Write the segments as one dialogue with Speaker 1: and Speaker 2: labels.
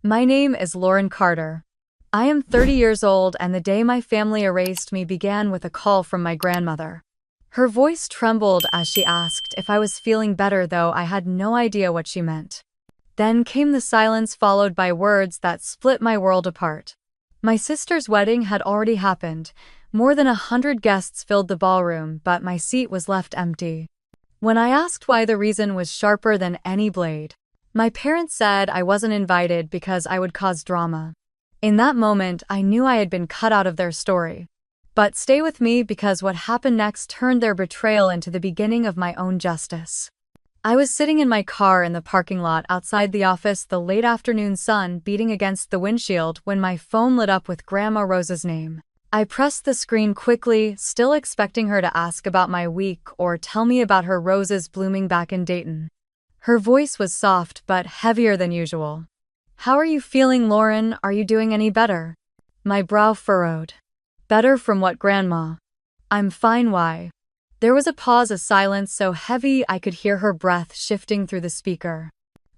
Speaker 1: My name is Lauren Carter. I am 30 years old, and the day my family erased me began with a call from my grandmother. Her voice trembled as she asked if I was feeling better, though I had no idea what she meant. Then came the silence, followed by words that split my world apart. My sister's wedding had already happened. More than 100 guests filled the ballroom, but my seat was left empty. When I asked why, the reason was sharper than any blade. My parents said I wasn't invited because I would cause drama. In that moment, I knew I had been cut out of their story. But stay with me, because what happened next turned their betrayal into the beginning of my own justice. I was sitting in my car in the parking lot outside the office, the late afternoon sun beating against the windshield, when my phone lit up with Grandma Rose's name. I pressed the screen quickly, still expecting her to ask about my week or tell me about her roses blooming back in Dayton. Her voice was soft but heavier than usual. "How are you feeling, Lauren? Are you doing any better?" My brow furrowed. "Better from what, Grandma?" "I'm fine, why?" There was a pause, a silence so heavy I could hear her breath shifting through the speaker.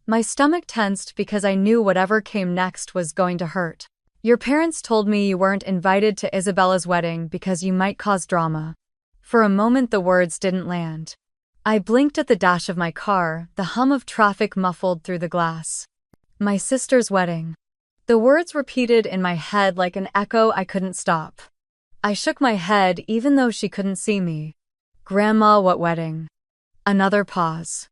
Speaker 1: My stomach tensed because I knew whatever came next was going to hurt. "Your parents told me you weren't invited to Isabella's wedding because you might cause drama." For a moment the words didn't land. I blinked at the dash of my car, the hum of traffic muffled through the glass. My sister's wedding. The words repeated in my head like an echo I couldn't stop. I shook my head even though she couldn't see me. "Grandma, what wedding?" Another pause.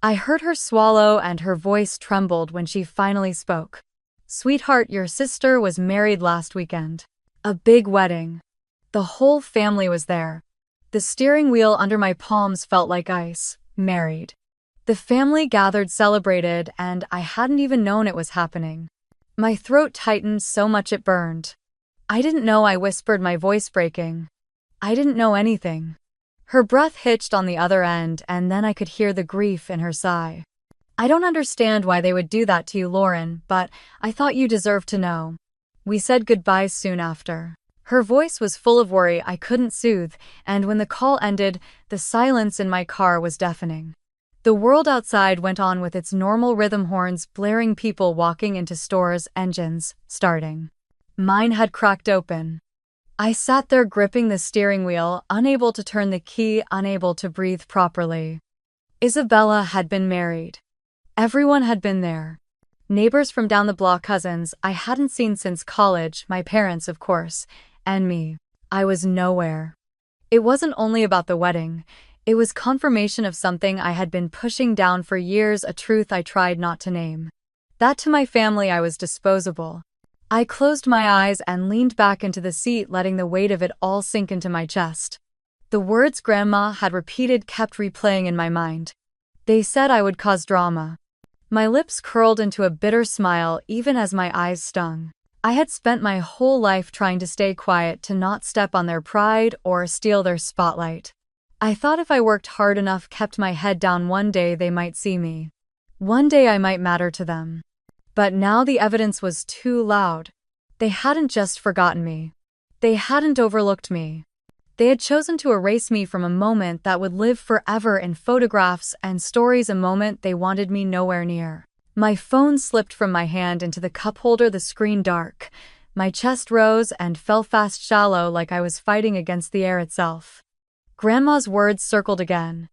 Speaker 1: I heard her swallow, and her voice trembled when she finally spoke. "Sweetheart, your sister was married last weekend. A big wedding. The whole family was there." The steering wheel under my palms felt like ice. Married. The family gathered, celebrated, and I hadn't even known it was happening. My throat tightened so much it burned. "I didn't know," I whispered, my voice breaking. "I didn't know anything." Her breath hitched on the other end, and then I could hear the grief in her sigh. "I don't understand why they would do that to you, Lauren, but I thought you deserved to know." We said goodbyes soon after. Her voice was full of worry I couldn't soothe, and when the call ended, the silence in my car was deafening. The world outside went on with its normal rhythm, horns blaring, people walking into stores, engines starting. Mine had cracked open. I sat there gripping the steering wheel, unable to turn the key, unable to breathe properly. Isabella had been married. Everyone had been there. Neighbors from down the block, cousins I hadn't seen since college, my parents, of course, and me. I was nowhere. It wasn't only about the wedding. It was confirmation of something I had been pushing down for years, a truth I tried not to name. That to my family I was disposable. I closed my eyes and leaned back into the seat, letting the weight of it all sink into my chest. The words Grandma had repeated kept replaying in my mind. They said I would cause drama. My lips curled into a bitter smile even as my eyes stung. I had spent my whole life trying to stay quiet, to not step on their pride or steal their spotlight. I thought if I worked hard enough, kept my head down, one day they might see me. One day I might matter to them. But now the evidence was too loud. They hadn't just forgotten me. They hadn't overlooked me. They had chosen to erase me from a moment that would live forever in photographs and stories, a moment they wanted me nowhere near. My phone slipped from my hand into the cup holder, the screen dark. My chest rose and fell fast, shallow, like I was fighting against the air itself. Grandma's words circled again.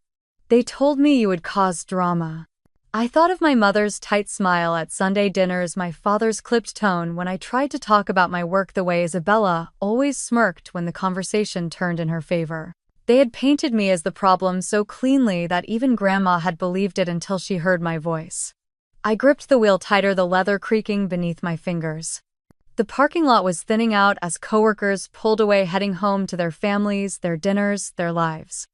Speaker 1: "They told me you would cause drama." I thought of my mother's tight smile at Sunday dinners, my father's clipped tone when I tried to talk about my work, the way Isabella always smirked when the conversation turned in her favor. They had painted me as the problem so cleanly that even Grandma had believed it until she heard my voice. I gripped the wheel tighter, the leather creaking beneath my fingers. The parking lot was thinning out as coworkers pulled away, heading home to their families, their dinners, their lives.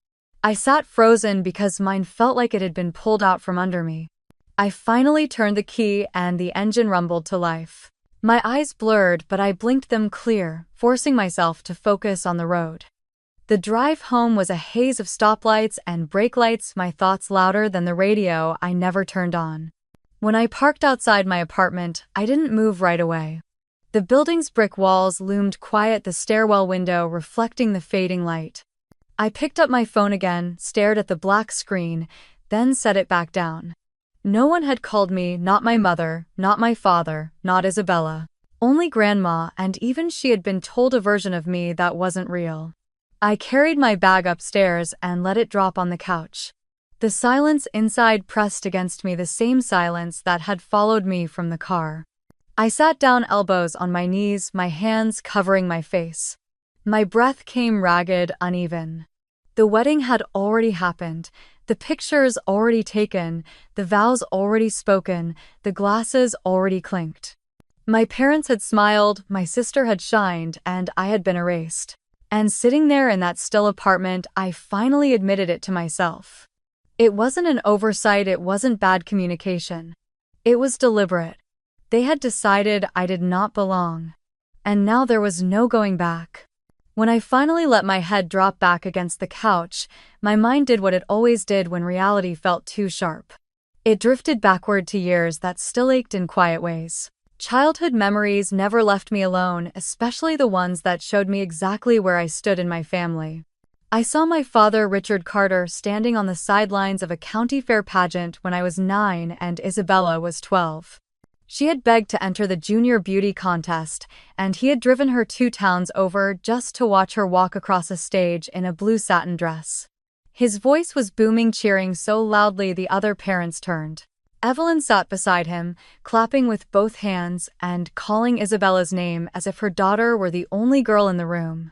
Speaker 1: I sat frozen because mine felt like it had been pulled out from under me. I finally turned the key and the engine rumbled to life. My eyes blurred, but I blinked them clear, forcing myself to focus on the road. The drive home was a haze of stoplights and brake lights, my thoughts louder than the radio I never turned on. When I parked outside my apartment, I didn't move right away. The building's brick walls loomed quiet, the stairwell window reflecting the fading light. I picked up my phone again, stared at the black screen, then set it back down. No one had called me, not my mother, not my father, not Isabella. Only Grandma, and even she had been told a version of me that wasn't real. I carried my bag upstairs and let it drop on the couch. The silence inside pressed against me, the same silence that had followed me from the car. I sat down, elbows on my knees, my hands covering my face. My breath came ragged, uneven. The wedding had already happened, the pictures already taken, the vows already spoken, the glasses already clinked. My parents had smiled, my sister had shined, and I had been erased. And sitting there in that still apartment, I finally admitted it to myself. It wasn't an oversight, it wasn't bad communication. It was deliberate. They had decided I did not belong. And now there was no going back. When I finally let my head drop back against the couch, my mind did what it always did when reality felt too sharp. It drifted backward to years that still ached in quiet ways. Childhood memories never left me alone, especially the ones that showed me exactly where I stood in my family. I saw my father, Richard Carter, standing on the sidelines of a county fair pageant when I was 9 and Isabella was 12. She had begged to enter the junior beauty contest, and he had driven her 2 towns over just to watch her walk across a stage in a blue satin dress. His voice was booming, cheering so loudly the other parents turned. Evelyn sat beside him, clapping with both hands and calling Isabella's name as if her daughter were the only girl in the room.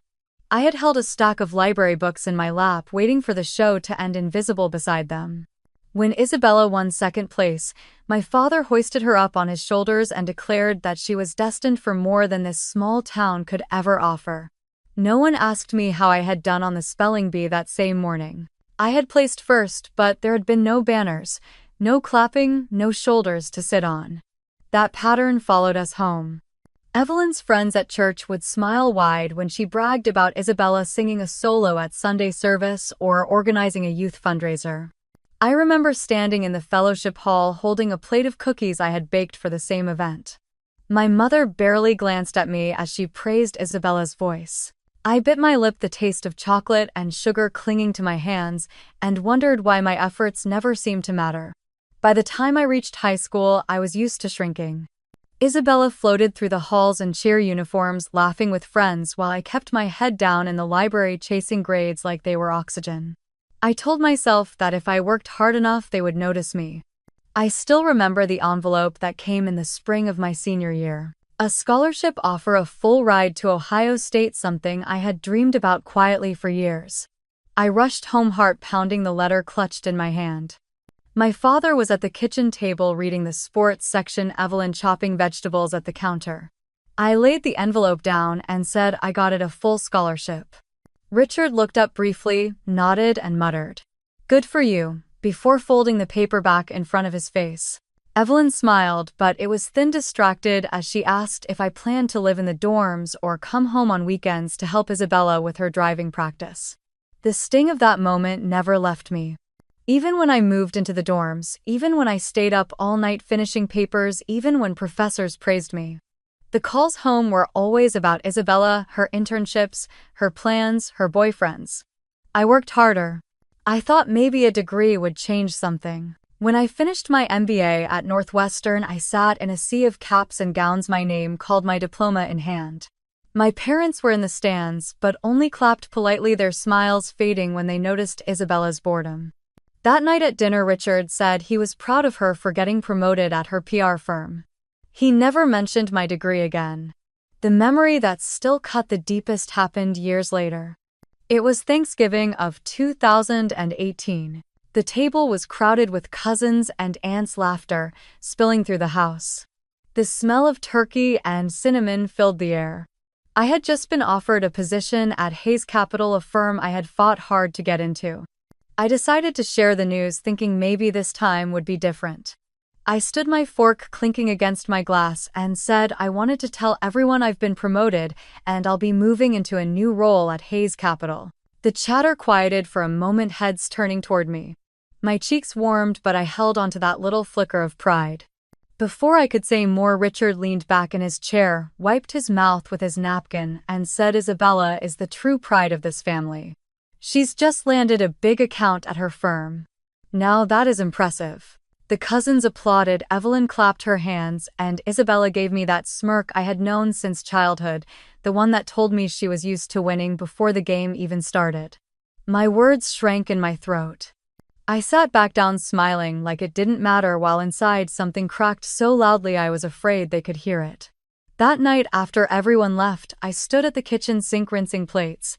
Speaker 1: I had held a stack of library books in my lap, waiting for the show to end, invisible beside them. When Isabella won second place, my father hoisted her up on his shoulders and declared that she was destined for more than this small town could ever offer. No one asked me how I had done on the spelling bee that same morning. I had placed first, but there had been no banners, no clapping, no shoulders to sit on. That pattern followed us home. Evelyn's friends at church would smile wide when she bragged about Isabella singing a solo at Sunday service or organizing a youth fundraiser. I remember standing in the fellowship hall holding a plate of cookies I had baked for the same event. My mother barely glanced at me as she praised Isabella's voice. I bit my lip, the taste of chocolate and sugar clinging to my hands, and wondered why my efforts never seemed to matter. By the time I reached high school, I was used to shrinking. Isabella floated through the halls in cheer uniforms, laughing with friends while I kept my head down in the library, chasing grades like they were oxygen. I told myself that if I worked hard enough, they would notice me. I still remember the envelope that came in the spring of my senior year. A scholarship offer, a full ride to Ohio State, something I had dreamed about quietly for years. I rushed home, heart pounding, the letter clutched in my hand. My father was at the kitchen table reading the sports section, Evelyn chopping vegetables at the counter. I laid the envelope down and said I got it, a full scholarship. Richard looked up briefly, nodded, and muttered, "Good for you," before folding the paper back in front of his face. Evelyn smiled, but it was thin, distracted, as she asked if I planned to live in the dorms or come home on weekends to help Isabella with her driving practice. The sting of that moment never left me. Even when I moved into the dorms, even when I stayed up all night finishing papers, even when professors praised me. The calls home were always about Isabella, her internships, her plans, her boyfriends. I worked harder. I thought maybe a degree would change something. When I finished my MBA at Northwestern, I sat in a sea of caps and gowns, my name called, my diploma in hand. My parents were in the stands, but only clapped politely, their smiles fading when they noticed Isabella's boredom. That night at dinner, Richard said he was proud of her for getting promoted at her PR firm. He never mentioned my degree again. The memory that still cut the deepest happened years later. It was Thanksgiving of 2018. The table was crowded with cousins and aunts, laughter spilling through the house. The smell of turkey and cinnamon filled the air. I had just been offered a position at Hayes Capital, a firm I had fought hard to get into. I decided to share the news, thinking maybe this time would be different. I stood, my fork clinking against my glass, and said I wanted to tell everyone I've been promoted and I'll be moving into a new role at Hayes Capital. The chatter quieted for a moment, heads turning toward me. My cheeks warmed, but I held onto that little flicker of pride. Before I could say more, Richard leaned back in his chair, wiped his mouth with his napkin, and said, "Isabella is the true pride of this family. She's just landed a big account at her firm. Now that is impressive." The cousins applauded, Evelyn clapped her hands, and Isabella gave me that smirk I had known since childhood, the one that told me she was used to winning before the game even started. My words shrank in my throat. I sat back down smiling like it didn't matter while inside something cracked so loudly I was afraid they could hear it. That night after everyone left, I stood at the kitchen sink rinsing plates.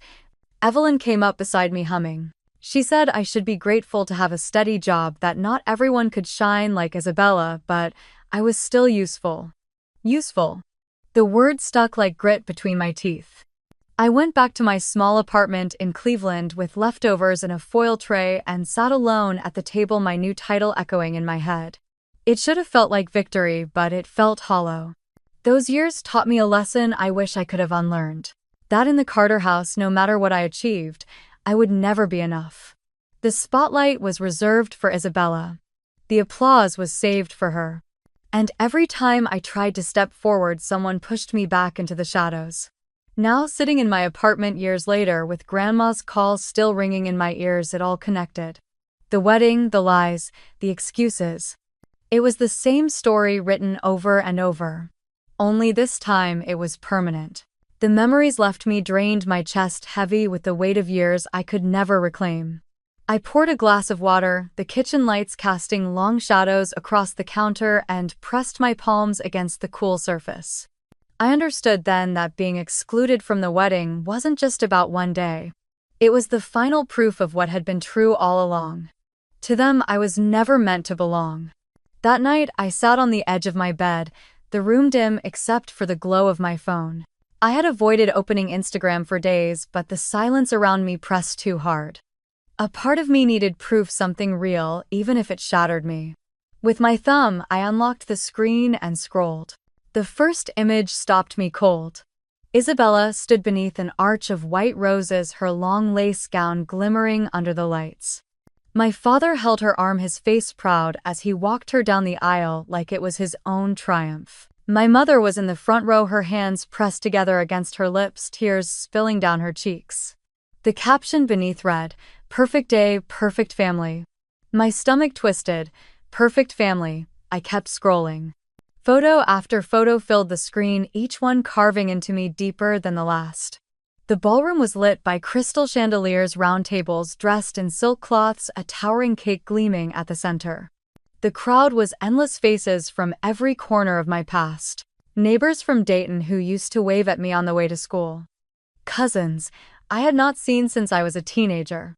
Speaker 1: Evelyn came up beside me humming. She said I should be grateful to have a steady job, that not everyone could shine like Isabella, but I was still useful. Useful. The word stuck like grit between my teeth. I went back to my small apartment in Cleveland with leftovers in a foil tray and sat alone at the table, my new title echoing in my head. It should have felt like victory, but it felt hollow. Those years taught me a lesson I wish I could have unlearned. That in the Carter house, no matter what I achieved, I would never be enough. The spotlight was reserved for Isabella. The applause was saved for her. And every time I tried to step forward, someone pushed me back into the shadows. Now, sitting in my apartment years later with Grandma's call still ringing in my ears, it all connected. The wedding, the lies, the excuses. It was the same story written over and over. Only this time it was permanent. The memories left me drained, my chest heavy with the weight of years I could never reclaim. I poured a glass of water, the kitchen lights casting long shadows across the counter, and pressed my palms against the cool surface. I understood then that being excluded from the wedding wasn't just about one day. It was the final proof of what had been true all along. To them, I was never meant to belong. That night, I sat on the edge of my bed, the room dim except for the glow of my phone. I had avoided opening Instagram for days, but the silence around me pressed too hard. A part of me needed proof, something real, even if it shattered me. With my thumb, I unlocked the screen and scrolled. The first image stopped me cold. Isabella stood beneath an arch of white roses, her long lace gown glimmering under the lights. My father held her arm, his face proud as he walked her down the aisle like it was his own triumph. My mother was in the front row, her hands pressed together against her lips, tears spilling down her cheeks. The caption beneath read, "Perfect day, perfect family." My stomach twisted. Perfect family. I kept scrolling. Photo after photo filled the screen, each one carving into me deeper than the last. The ballroom was lit by crystal chandeliers, round tables dressed in silk cloths, a towering cake gleaming at the center. The crowd was endless, faces from every corner of my past. Neighbors from Dayton who used to wave at me on the way to school. Cousins I had not seen since I was a teenager.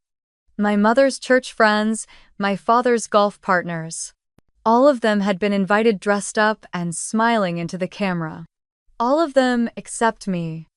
Speaker 1: My mother's church friends, my father's golf partners. All of them had been invited, dressed up and smiling into the camera. All of them except me.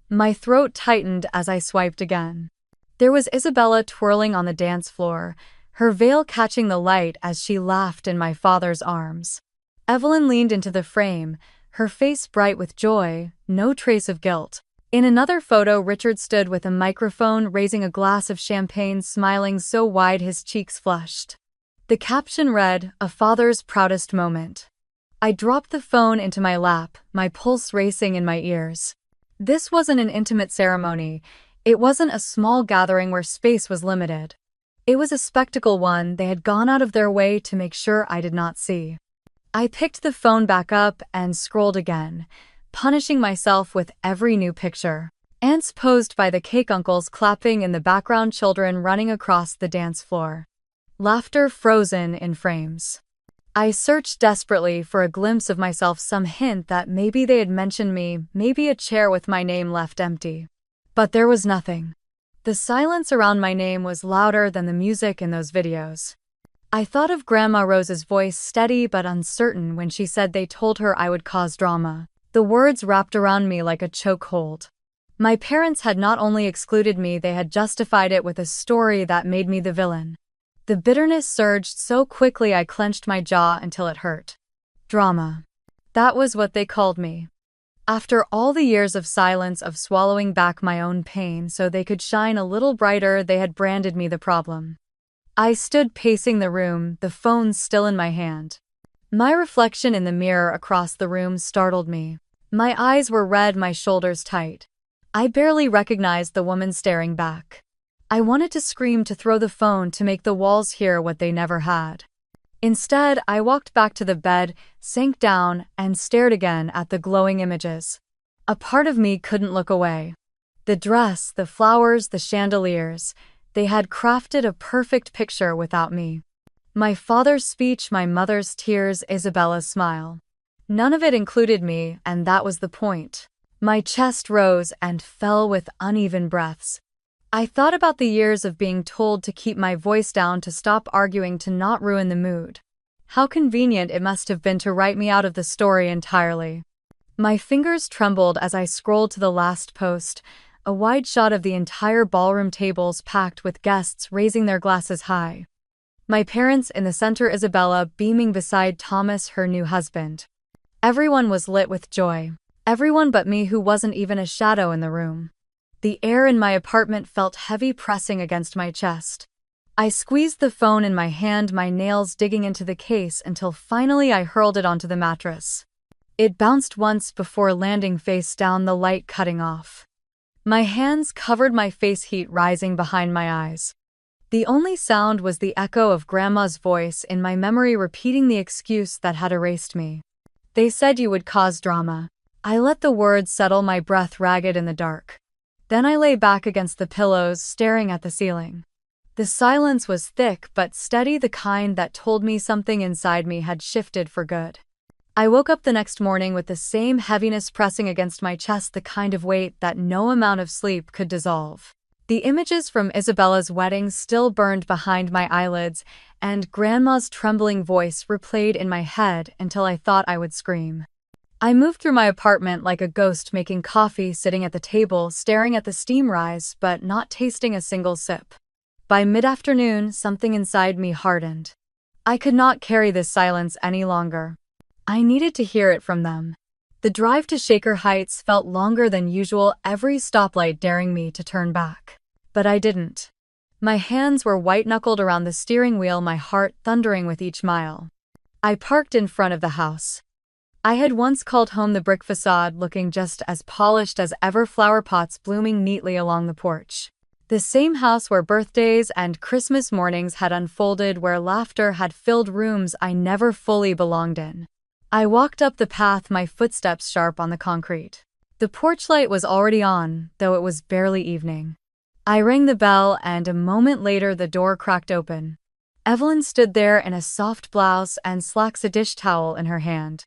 Speaker 1: My throat tightened as I swiped again. There was Isabella twirling on the dance floor, her veil catching the light as she laughed in my father's arms. Evelyn leaned into the frame, her face bright with joy, no trace of guilt. In another photo, Richard stood with a microphone, raising a glass of champagne, smiling so wide his cheeks flushed. The caption read, "A father's proudest moment." I dropped the phone into my lap, my pulse racing in my ears. This wasn't an intimate ceremony. It wasn't a small gathering where space was limited. It was a spectacle, one they had gone out of their way to make sure I did not see. I picked the phone back up and scrolled again, punishing myself with every new picture. Aunts posed by the cake, uncles clapping in the background, children running across the dance floor. Laughter frozen in frames. I searched desperately for a glimpse of myself, some hint that maybe they had mentioned me, maybe a chair with my name left empty. But there was nothing. The silence around my name was louder than the music in those videos. I thought of Grandma Rose's voice, steady but uncertain, when she said they told her I would cause drama. The words wrapped around me like a chokehold. My parents had not only excluded me, they had justified it with a story that made me the villain. The bitterness surged so quickly I clenched my jaw until it hurt. Drama. That was what they called me. After all the years of silence, of swallowing back my own pain so they could shine a little brighter, they had branded me the problem. I stood pacing the room, the phone still in my hand. My reflection in the mirror across the room startled me. My eyes were red, my shoulders tight. I barely recognized the woman staring back. I wanted to scream, to throw the phone, to make the walls hear what they never had. Instead, I walked back to the bed, sank down, and stared again at the glowing images. A part of me couldn't look away. The dress, the flowers, the chandeliers, they had crafted a perfect picture without me. My father's speech, my mother's tears, Isabella's smile. None of it included me, and that was the point. My chest rose and fell with uneven breaths. I thought about the years of being told to keep my voice down, to stop arguing, to not ruin the mood. How convenient it must have been to write me out of the story entirely. My fingers trembled as I scrolled to the last post, a wide shot of the entire ballroom, tables packed with guests raising their glasses high. My parents in the center, Isabella beaming beside Thomas, her new husband. Everyone was lit with joy. Everyone but me, who wasn't even a shadow in the room. The air in my apartment felt heavy, pressing against my chest. I squeezed the phone in my hand, my nails digging into the case, until finally I hurled it onto the mattress. It bounced once before landing face down, the light cutting off. My hands covered my face, heat rising behind my eyes. The only sound was the echo of Grandma's voice in my memory, repeating the excuse that had erased me. "They said you would cause drama." I let the words settle, my breath ragged in the dark. Then I lay back against the pillows, staring at the ceiling. The silence was thick but steady, the kind that told me something inside me had shifted for good. I woke up the next morning with the same heaviness pressing against my chest, the kind of weight that no amount of sleep could dissolve. The images from Isabella's wedding still burned behind my eyelids, and Grandma's trembling voice replayed in my head until I thought I would scream. I moved through my apartment like a ghost, making coffee, sitting at the table, staring at the steam rise, but not tasting a single sip. By mid-afternoon, something inside me hardened. I could not carry this silence any longer. I needed to hear it from them. The drive to Shaker Heights felt longer than usual, every stoplight daring me to turn back. But I didn't. My hands were white-knuckled around the steering wheel, my heart thundering with each mile. I parked in front of the house. I had once called home, the brick facade looking just as polished as ever, flower pots blooming neatly along the porch. The same house where birthdays and Christmas mornings had unfolded, where laughter had filled rooms I never fully belonged in. I walked up the path, my footsteps sharp on the concrete. The porch light was already on, though it was barely evening. I rang the bell, and a moment later the door cracked open. Evelyn stood there in a soft blouse and slacks, a dish towel in her hand.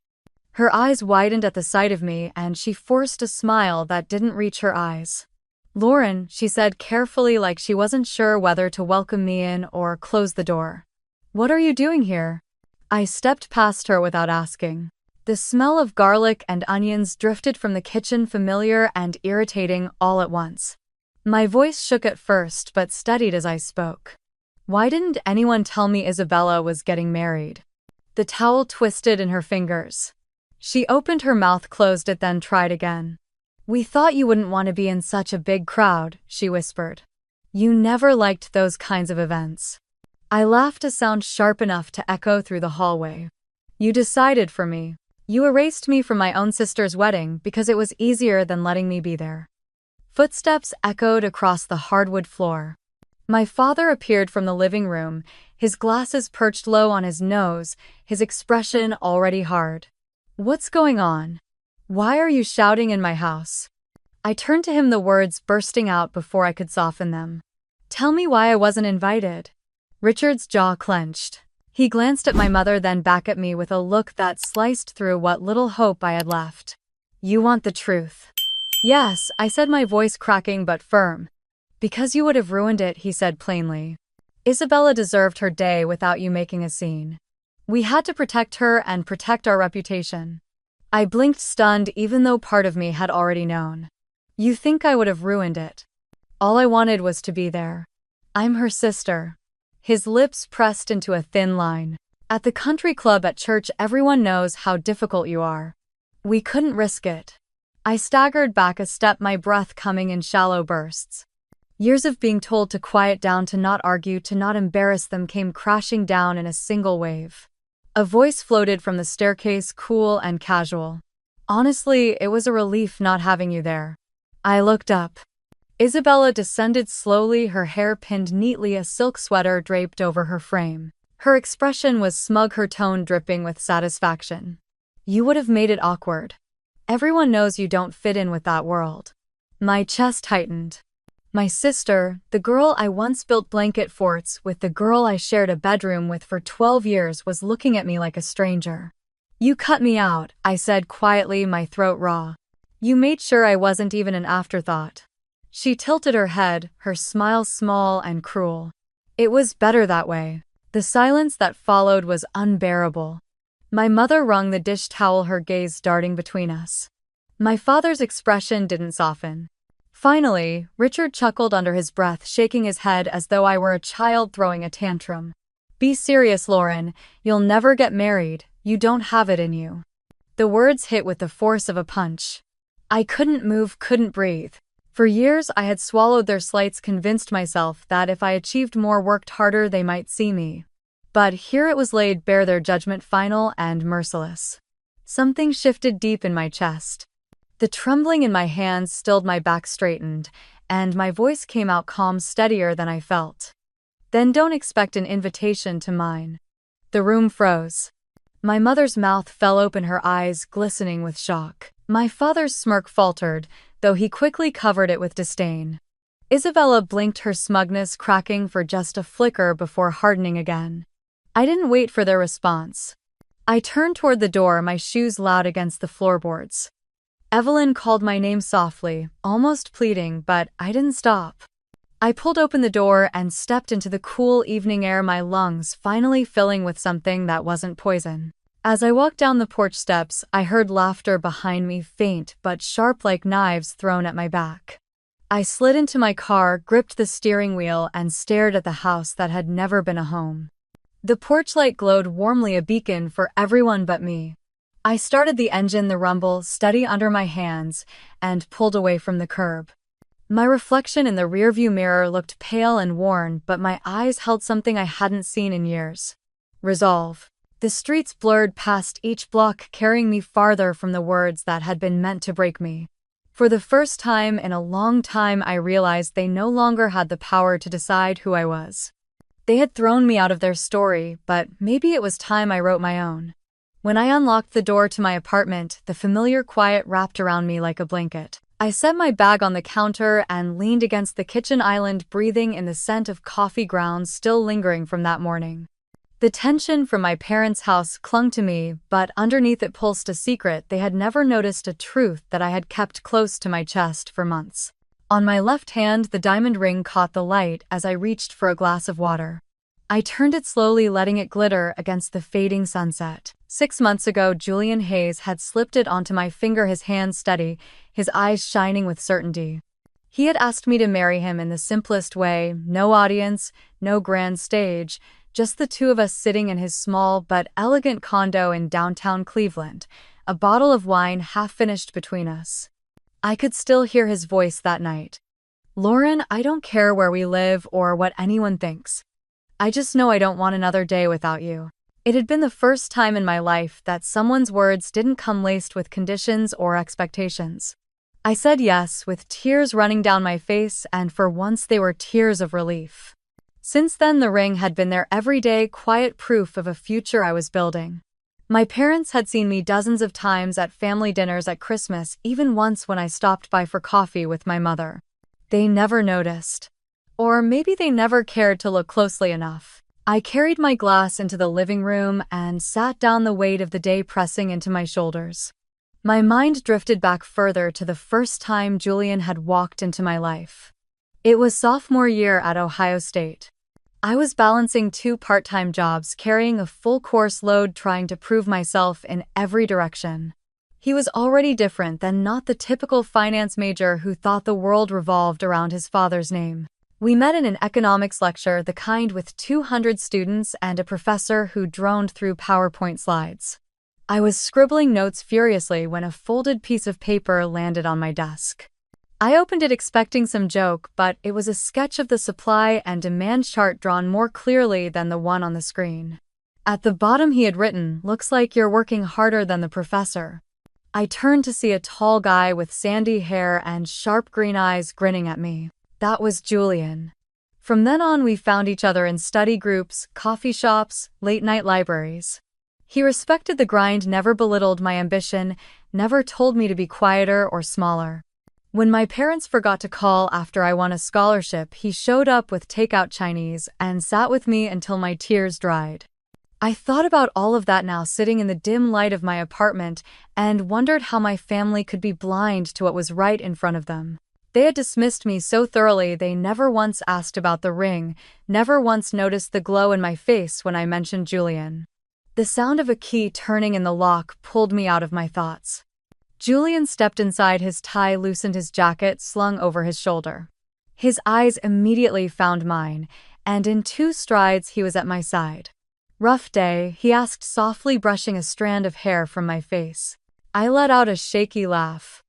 Speaker 1: Her eyes widened at the sight of me, and she forced a smile that didn't reach her eyes. "Lauren," she said carefully, like she wasn't sure whether to welcome me in or close the door. "What are you doing here?" I stepped past her without asking. The smell of garlic and onions drifted from the kitchen, familiar and irritating all at once. My voice shook at first, but steadied as I spoke. "Why didn't anyone tell me Isabella was getting married?" The towel twisted in her fingers. She opened her mouth, closed it, then tried again. "We thought you wouldn't want to be in such a big crowd," she whispered. "You never liked those kinds of events." I laughed, a sound sharp enough to echo through the hallway. "You decided for me. You erased me from my own sister's wedding because it was easier than letting me be there." Footsteps echoed across the hardwood floor. My father appeared from the living room, his glasses perched low on his nose, his expression already hard. "What's going on? Why are you shouting in my house?" I turned to him, the words bursting out before I could soften them. "Tell me why I wasn't invited." Richard's jaw clenched. He glanced at my mother, then back at me with a look that sliced through what little hope I had left. "You want the truth?" "Yes," I said, my voice cracking but firm. "Because you would have ruined it," he said plainly. "Isabella deserved her day without you making a scene. We had to protect her and protect our reputation." I blinked, stunned, even though part of me had already known. "You think I would have ruined it?" "All I wanted was to be there. I'm her sister." His lips pressed into a thin line. "At the country club, at church, everyone knows how difficult you are. We couldn't risk it." I staggered back a step, my breath coming in shallow bursts. Years of being told to quiet down, to not argue, to not embarrass them, came crashing down in a single wave. A voice floated from the staircase, cool and casual. "Honestly, it was a relief not having you there." I looked up. Isabella descended slowly, her hair pinned neatly, a silk sweater draped over her frame. Her expression was smug, her tone dripping with satisfaction. You would have made it awkward. Everyone knows you don't fit in with that world. My chest tightened. My sister, the girl I once built blanket forts with, the girl I shared a bedroom with for 12 years, was looking at me like a stranger. You cut me out, I said quietly, my throat raw. You made sure I wasn't even an afterthought. She tilted her head, her smile small and cruel. It was better that way. The silence that followed was unbearable. My mother wrung the dish towel, her gaze darting between us. My father's expression didn't soften. Finally, Richard chuckled under his breath, shaking his head as though I were a child throwing a tantrum. Be serious, Lauren. You'll never get married. You don't have it in you. The words hit with the force of a punch. I couldn't move, couldn't breathe. For years I had swallowed their slights, convinced myself that if I achieved more, worked harder, they might see me. But here it was laid bare, their judgment final and merciless. Something shifted deep in my chest. The trembling in my hands stilled, my back straightened, and my voice came out calm, steadier than I felt. Then don't expect an invitation to mine. The room froze. My mother's mouth fell open, her eyes glistening with shock. My father's smirk faltered, though he quickly covered it with disdain. Isabella blinked, her smugness cracking for just a flicker before hardening again. I didn't wait for their response. I turned toward the door, my shoes loud against the floorboards. Evelyn called my name softly, almost pleading, but I didn't stop. I pulled open the door and stepped into the cool evening air, my lungs finally filling with something that wasn't poison. As I walked down the porch steps, I heard laughter behind me, faint but sharp like knives thrown at my back. I slid into my car, gripped the steering wheel, and stared at the house that had never been a home. The porch light glowed warmly, a beacon for everyone but me. I started the engine, the rumble steady under my hands, and pulled away from the curb. My reflection in the rearview mirror looked pale and worn, but my eyes held something I hadn't seen in years. Resolve. The streets blurred past each block, carrying me farther from the words that had been meant to break me. For the first time in a long time, I realized they no longer had the power to decide who I was. They had thrown me out of their story, but maybe it was time I wrote my own. When I unlocked the door to my apartment, the familiar quiet wrapped around me like a blanket. I set my bag on the counter and leaned against the kitchen island, breathing in the scent of coffee grounds still lingering from that morning. The tension from my parents' house clung to me, but underneath it pulsed a secret. They had never noticed, a truth that I had kept close to my chest for months. On my left hand, the diamond ring caught the light as I reached for a glass of water. I turned it slowly, letting it glitter against the fading sunset. 6 months ago, Julian Hayes had slipped it onto my finger, his hand steady, his eyes shining with certainty. He had asked me to marry him in the simplest way, no audience, no grand stage, just the two of us sitting in his small but elegant condo in downtown Cleveland, a bottle of wine half finished between us. I could still hear his voice that night. Lauren, I don't care where we live or what anyone thinks. I just know I don't want another day without you. It had been the first time in my life that someone's words didn't come laced with conditions or expectations. I said yes, with tears running down my face, and for once they were tears of relief. Since then, the ring had been there, everyday, quiet proof of a future I was building. My parents had seen me dozens of times at family dinners, at Christmas, even once when I stopped by for coffee with my mother. They never noticed. Or maybe they never cared to look closely enough. I carried my glass into the living room and sat down, the weight of the day pressing into my shoulders. My mind drifted back further to the first time Julian had walked into my life. It was sophomore year at Ohio State. I was balancing 2 part-time jobs, carrying a full course load, trying to prove myself in every direction. He was already different than not the typical finance major who thought the world revolved around his father's name. We met in an economics lecture, the kind with 200 students and a professor who droned through PowerPoint slides. I was scribbling notes furiously when a folded piece of paper landed on my desk. I opened it expecting some joke, but it was a sketch of the supply and demand chart drawn more clearly than the one on the screen. At the bottom he had written, "Looks like you're working harder than the professor." I turned to see a tall guy with sandy hair and sharp green eyes grinning at me. That was Julian. From then on, we found each other in study groups, coffee shops, late-night libraries. He respected the grind, never belittled my ambition, never told me to be quieter or smaller. When my parents forgot to call after I won a scholarship, he showed up with takeout Chinese and sat with me until my tears dried. I thought about all of that now, sitting in the dim light of my apartment, and wondered how my family could be blind to what was right in front of them. They had dismissed me so thoroughly. They never once asked about the ring, never once noticed the glow in my face when I mentioned Julian. The sound of a key turning in the lock pulled me out of my thoughts. Julian stepped inside. His tie loosened, his jacket slung over his shoulder. His eyes immediately found mine, and in 2 strides he was at my side. "Rough day?" he asked softly, brushing a strand of hair from my face. I let out a shaky laugh.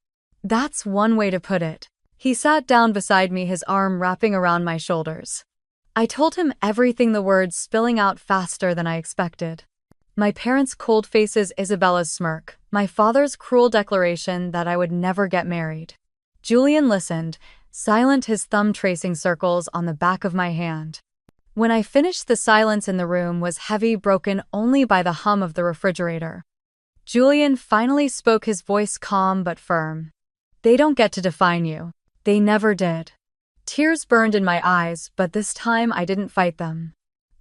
Speaker 1: "That's one way to put it." He sat down beside me, his arm wrapping around my shoulders. I told him everything, the words spilling out faster than I expected. My parents' cold faces, Isabella's smirk, my father's cruel declaration that I would never get married. Julian listened, silent, his thumb tracing circles on the back of my hand. When I finished, the silence in the room was heavy, broken only by the hum of the refrigerator. Julian finally spoke, his voice calm but firm. "They don't get to define you. They never did." Tears burned in my eyes, but this time I didn't fight them.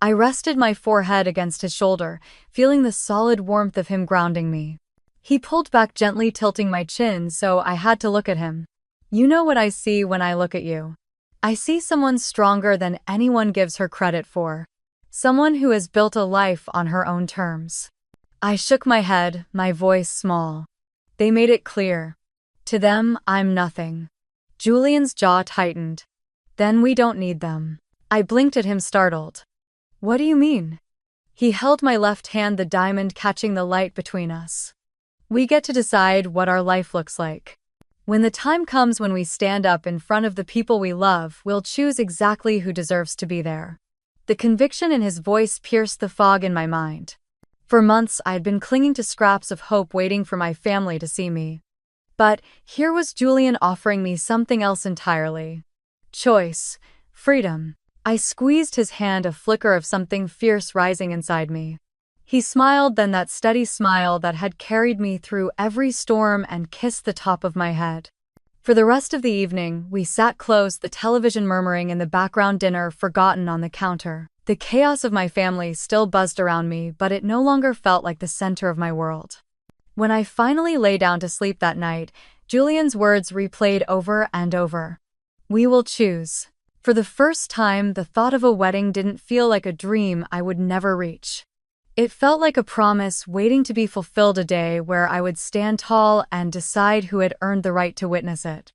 Speaker 1: I rested my forehead against his shoulder, feeling the solid warmth of him grounding me. He pulled back gently, tilting my chin, so I had to look at him. "You know what I see when I look at you. I see someone stronger than anyone gives her credit for. Someone who has built a life on her own terms." I shook my head, my voice small. "They made it clear. To them, I'm nothing." Julian's jaw tightened. "Then we don't need them." I blinked at him, startled. "What do you mean?" He held my left hand, the diamond catching the light between us. "We get to decide what our life looks like. When the time comes, when we stand up in front of the people we love, we'll choose exactly who deserves to be there." The conviction in his voice pierced the fog in my mind. For months, I had been clinging to scraps of hope, waiting for my family to see me. But here was Julian offering me something else entirely. Choice. Freedom. I squeezed his hand, a flicker of something fierce rising inside me. He smiled, then that steady smile that had carried me through every storm, and kissed the top of my head. For the rest of the evening, we sat close, the television murmuring in the background, dinner forgotten on the counter. The chaos of my family still buzzed around me, but it no longer felt like the center of my world. When I finally lay down to sleep that night, Julian's words replayed over and over. "We will choose." For the first time, the thought of a wedding didn't feel like a dream I would never reach. It felt like a promise waiting to be fulfilled, a day where I would stand tall and decide who had earned the right to witness it.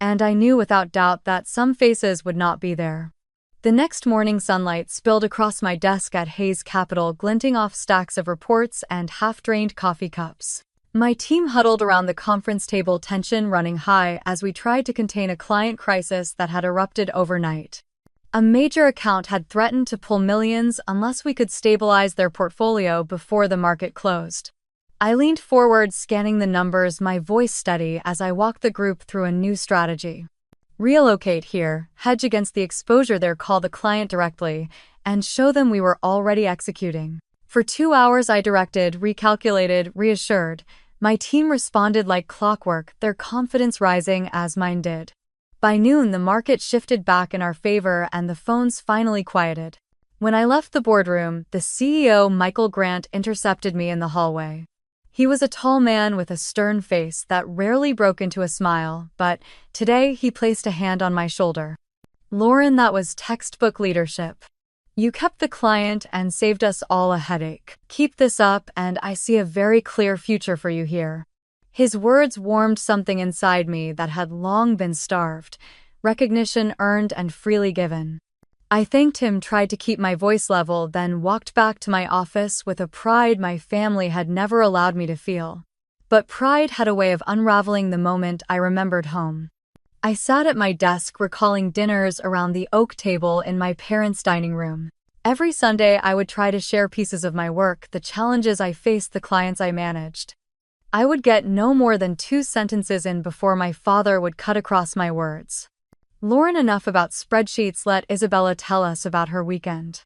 Speaker 1: And I knew without doubt that some faces would not be there. The next morning, sunlight spilled across my desk at Hayes Capital, glinting off stacks of reports and half-drained coffee cups. My team huddled around the conference table, tension running high as we tried to contain a client crisis that had erupted overnight. A major account had threatened to pull millions unless we could stabilize their portfolio before the market closed. I leaned forward, scanning the numbers, my voice steady as I walked the group through a new strategy. Relocate here, hedge against the exposure there, call the client directly, and show them we were already executing. For 2 hours I directed, recalculated, reassured. My team responded like clockwork, their confidence rising as mine did. By noon, the market shifted back in our favor and the phones finally quieted. When I left the boardroom, the CEO, Michael Grant, intercepted me in the hallway. He was a tall man with a stern face that rarely broke into a smile, but today he placed a hand on my shoulder. "Lauren, that was textbook leadership. You kept the client and saved us all a headache. Keep this up, and I see a very clear future for you here." His words warmed something inside me that had long been starved, recognition earned and freely given. I thanked him, tried to keep my voice level, then walked back to my office with a pride my family had never allowed me to feel. But pride had a way of unraveling the moment I remembered home. I sat at my desk, recalling dinners around the oak table in my parents' dining room. Every Sunday, I would try to share pieces of my work, the challenges I faced, the clients I managed. I would get no more than 2 sentences in before my father would cut across my words. Lauren, enough about spreadsheets, let Isabella tell us about her weekend.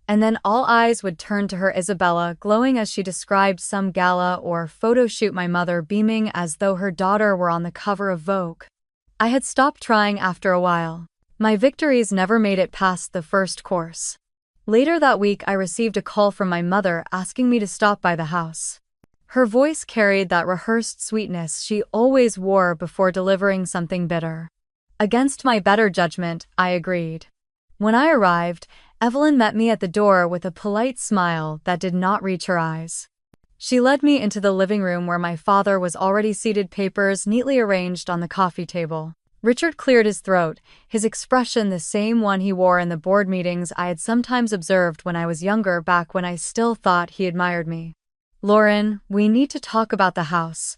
Speaker 1: And then all eyes would turn to her, Isabella glowing as she described some gala or photo shoot, my mother beaming as though her daughter were on the cover of Vogue. I had stopped trying after a while. My victories never made it past the first course. Later that week, I received a call from my mother asking me to stop by the house. Her voice carried that rehearsed sweetness she always wore before delivering something bitter. Against my better judgment, I agreed. When I arrived, Evelyn met me at the door with a polite smile that did not reach her eyes. She led me into the living room where my father was already seated, papers neatly arranged on the coffee table. Richard cleared his throat, his expression the same one he wore in the board meetings I had sometimes observed when I was younger, back when I still thought he admired me. Lauren, we need to talk about the house.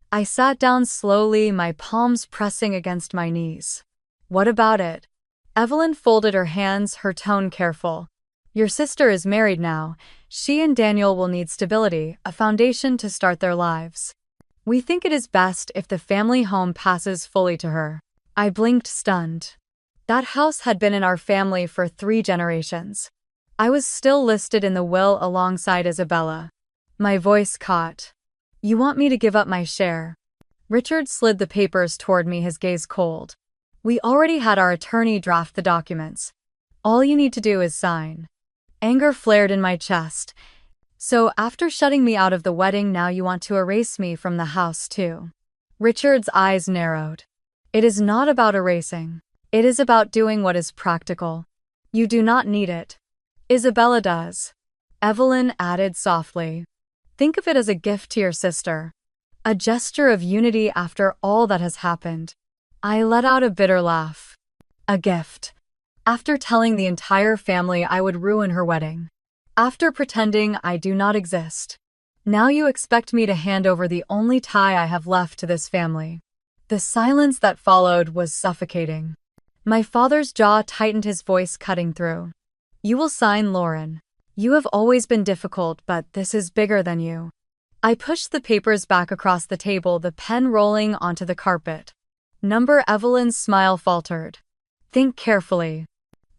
Speaker 1: I sat down slowly, my palms pressing against my knees. What about it? Evelyn folded her hands, her tone careful. Your sister is married now. She and Daniel will need stability, a foundation to start their lives. We think it is best if the family home passes fully to her. I blinked, stunned. That house had been in our family for 3 generations. I was still listed in the will alongside Isabella. My voice caught. You want me to give up my share? Richard slid the papers toward me, his gaze cold. We already had our attorney draft the documents. All you need to do is sign. Anger flared in my chest. So after shutting me out of the wedding, now you want to erase me from the house too? Richard's eyes narrowed. It is not about erasing. It is about doing what is practical. You do not need it. Isabella does. Evelyn added softly. Think of it as a gift to your sister. A gesture of unity after all that has happened. I let out a bitter laugh. A gift. After telling the entire family I would ruin her wedding. After pretending I do not exist. Now you expect me to hand over the only tie I have left to this family. The silence that followed was suffocating. My father's jaw tightened, his voice cutting through. You will sign, Lauren. You have always been difficult, but this is bigger than you. I pushed the papers back across the table, the pen rolling onto the carpet. Number Evelyn's smile faltered. Think carefully.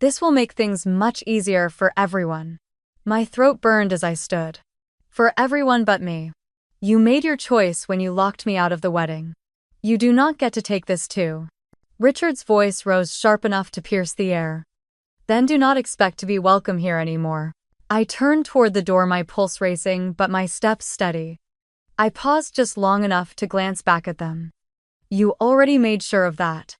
Speaker 1: This will make things much easier for everyone. My throat burned as I stood. For everyone but me. You made your choice when you locked me out of the wedding. You do not get to take this too. Richard's voice rose sharp enough to pierce the air. Then do not expect to be welcome here anymore. I turned toward the door, my pulse racing, but my steps steady. I paused just long enough to glance back at them. You already made sure of that.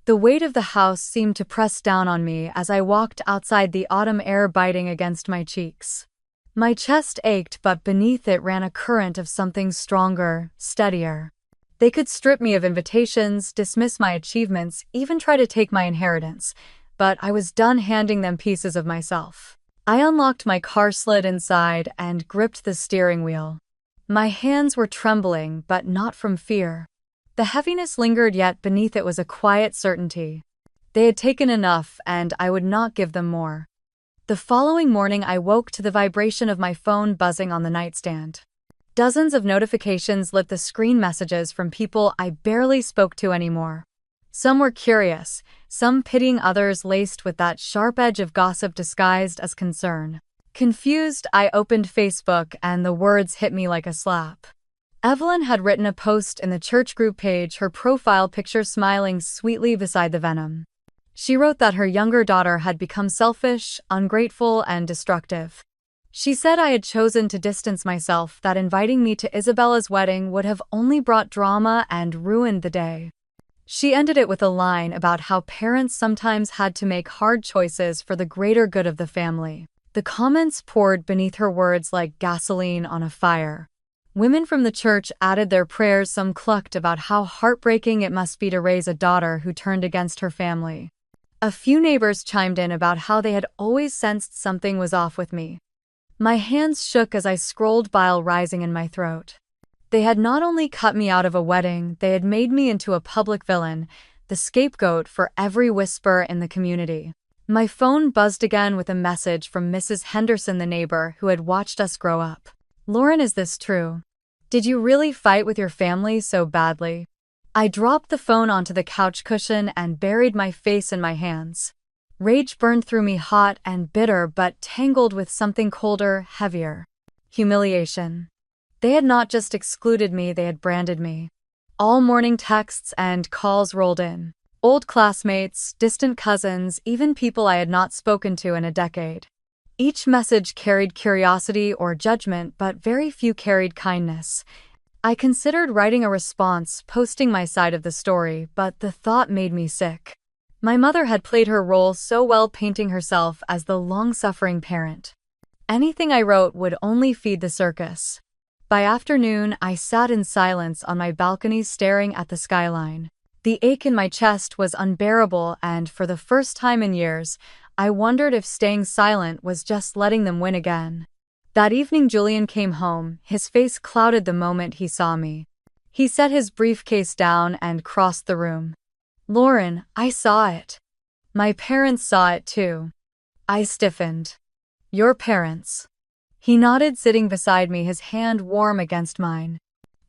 Speaker 1: The weight of the house seemed to press down on me as I walked outside, the autumn air biting against my cheeks. My chest ached, but beneath it ran a current of something stronger, steadier. They could strip me of invitations, dismiss my achievements, even try to take my inheritance, but I was done handing them pieces of myself. I unlocked my car, slid inside, and gripped the steering wheel. My hands were trembling, but not from fear. The heaviness lingered, yet beneath it was a quiet certainty. They had taken enough, and I would not give them more. The following morning, I woke to the vibration of my phone buzzing on the nightstand. Dozens of notifications lit the screen, messages from people I barely spoke to anymore. Some were curious, some pitying, others laced with that sharp edge of gossip disguised as concern. Confused, I opened Facebook, and the words hit me like a slap. Evelyn had written a post in the church group page, her profile picture smiling sweetly beside the venom. She wrote that her younger daughter had become selfish, ungrateful, and destructive. She said I had chosen to distance myself, that inviting me to Isabella's wedding would have only brought drama and ruined the day. She ended it with a line about how parents sometimes had to make hard choices for the greater good of the family. The comments poured beneath her words like gasoline on a fire. Women from the church added their prayers, some clucked about how heartbreaking it must be to raise a daughter who turned against her family. A few neighbors chimed in about how they had always sensed something was off with me. My hands shook as I scrolled, bile rising in my throat. They had not only cut me out of a wedding, they had made me into a public villain, the scapegoat for every whisper in the community. My phone buzzed again with a message from Mrs. Henderson, the neighbor who had watched us grow up. Lauren, is this true? Did you really fight with your family so badly? I dropped the phone onto the couch cushion and buried my face in my hands. Rage burned through me, hot and bitter but tangled with something colder, heavier. Humiliation. They had not just excluded me, they had branded me. All morning texts and calls rolled in. Old classmates, distant cousins, even people I had not spoken to in a decade. Each message carried curiosity or judgment, but very few carried kindness. I considered writing a response, posting my side of the story, but the thought made me sick. My mother had played her role so well, painting herself as the long-suffering parent. Anything I wrote would only feed the circus. By afternoon, I sat in silence on my balcony staring at the skyline. The ache in my chest was unbearable, and for the first time in years, I wondered if staying silent was just letting them win again. That evening Julian came home, his face clouded the moment he saw me. He set his briefcase down and crossed the room. "Lauren, I saw it. My parents saw it too." I stiffened. "Your parents?" He nodded, sitting beside me, his hand warm against mine.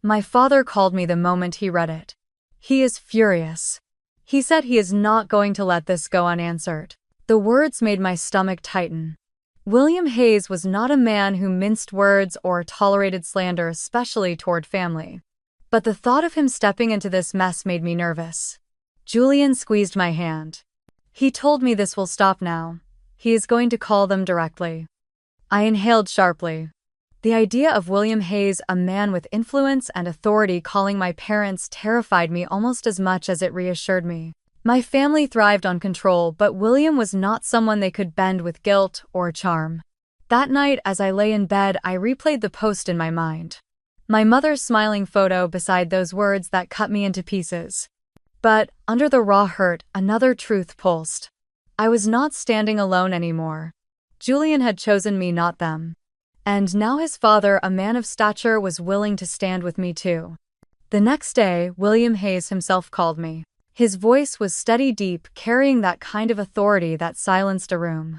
Speaker 1: "My father called me the moment he read it. He is furious. He said he is not going to let this go unanswered." The words made my stomach tighten. William Hayes was not a man who minced words or tolerated slander, especially toward family. But the thought of him stepping into this mess made me nervous. Julian squeezed my hand. "He told me this will stop now. He is going to call them directly." I inhaled sharply. The idea of William Hayes, a man with influence and authority, calling my parents terrified me almost as much as it reassured me. My family thrived on control, but William was not someone they could bend with guilt or charm. That night, as I lay in bed, I replayed the post in my mind. My mother's smiling photo beside those words that cut me into pieces. But, under the raw hurt, another truth pulsed. I was not standing alone anymore. Julian had chosen me, not them. And now his father, a man of stature, was willing to stand with me too. The next day, William Hayes himself called me. His voice was steady, deep, carrying that kind of authority that silenced a room.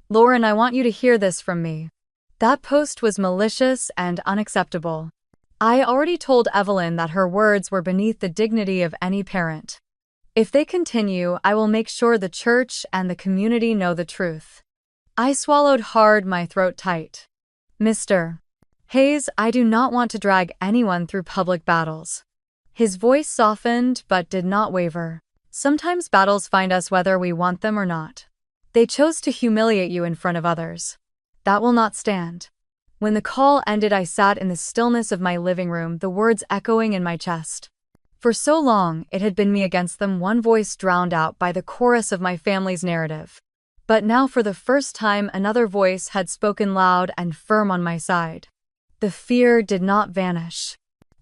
Speaker 1: "Lauren, I want you to hear this from me. That post was malicious and unacceptable. I already told Evelyn that her words were beneath the dignity of any parent. If they continue, I will make sure the church and the community know the truth." I swallowed hard, my throat tight. "Mr. Hayes, I do not want to drag anyone through public battles." His voice softened but did not waver. "Sometimes battles find us whether we want them or not. They chose to humiliate you in front of others. That will not stand." When the call ended, I sat in the stillness of my living room, the words echoing in my chest. For so long, it had been me against them, one voice drowned out by the chorus of my family's narrative. But now, for the first time, another voice had spoken loud and firm on my side. The fear did not vanish.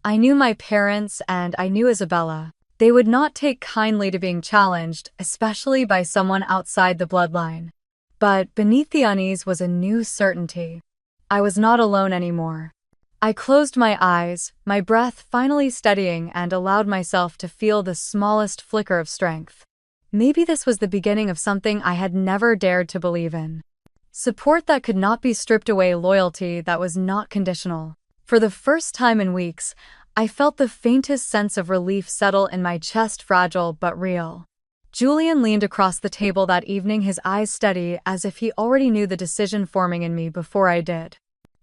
Speaker 1: I knew my parents and I knew Isabella. They would not take kindly to being challenged, especially by someone outside the bloodline. But beneath the unease was a new certainty. I was not alone anymore. I closed my eyes, my breath finally steadying, and allowed myself to feel the smallest flicker of strength. Maybe this was the beginning of something I had never dared to believe in. Support that could not be stripped away, loyalty that was not conditional. For the first time in weeks, I felt the faintest sense of relief settle in my chest, fragile but real. Julian leaned across the table that evening, his eyes steady, as if he already knew the decision forming in me before I did.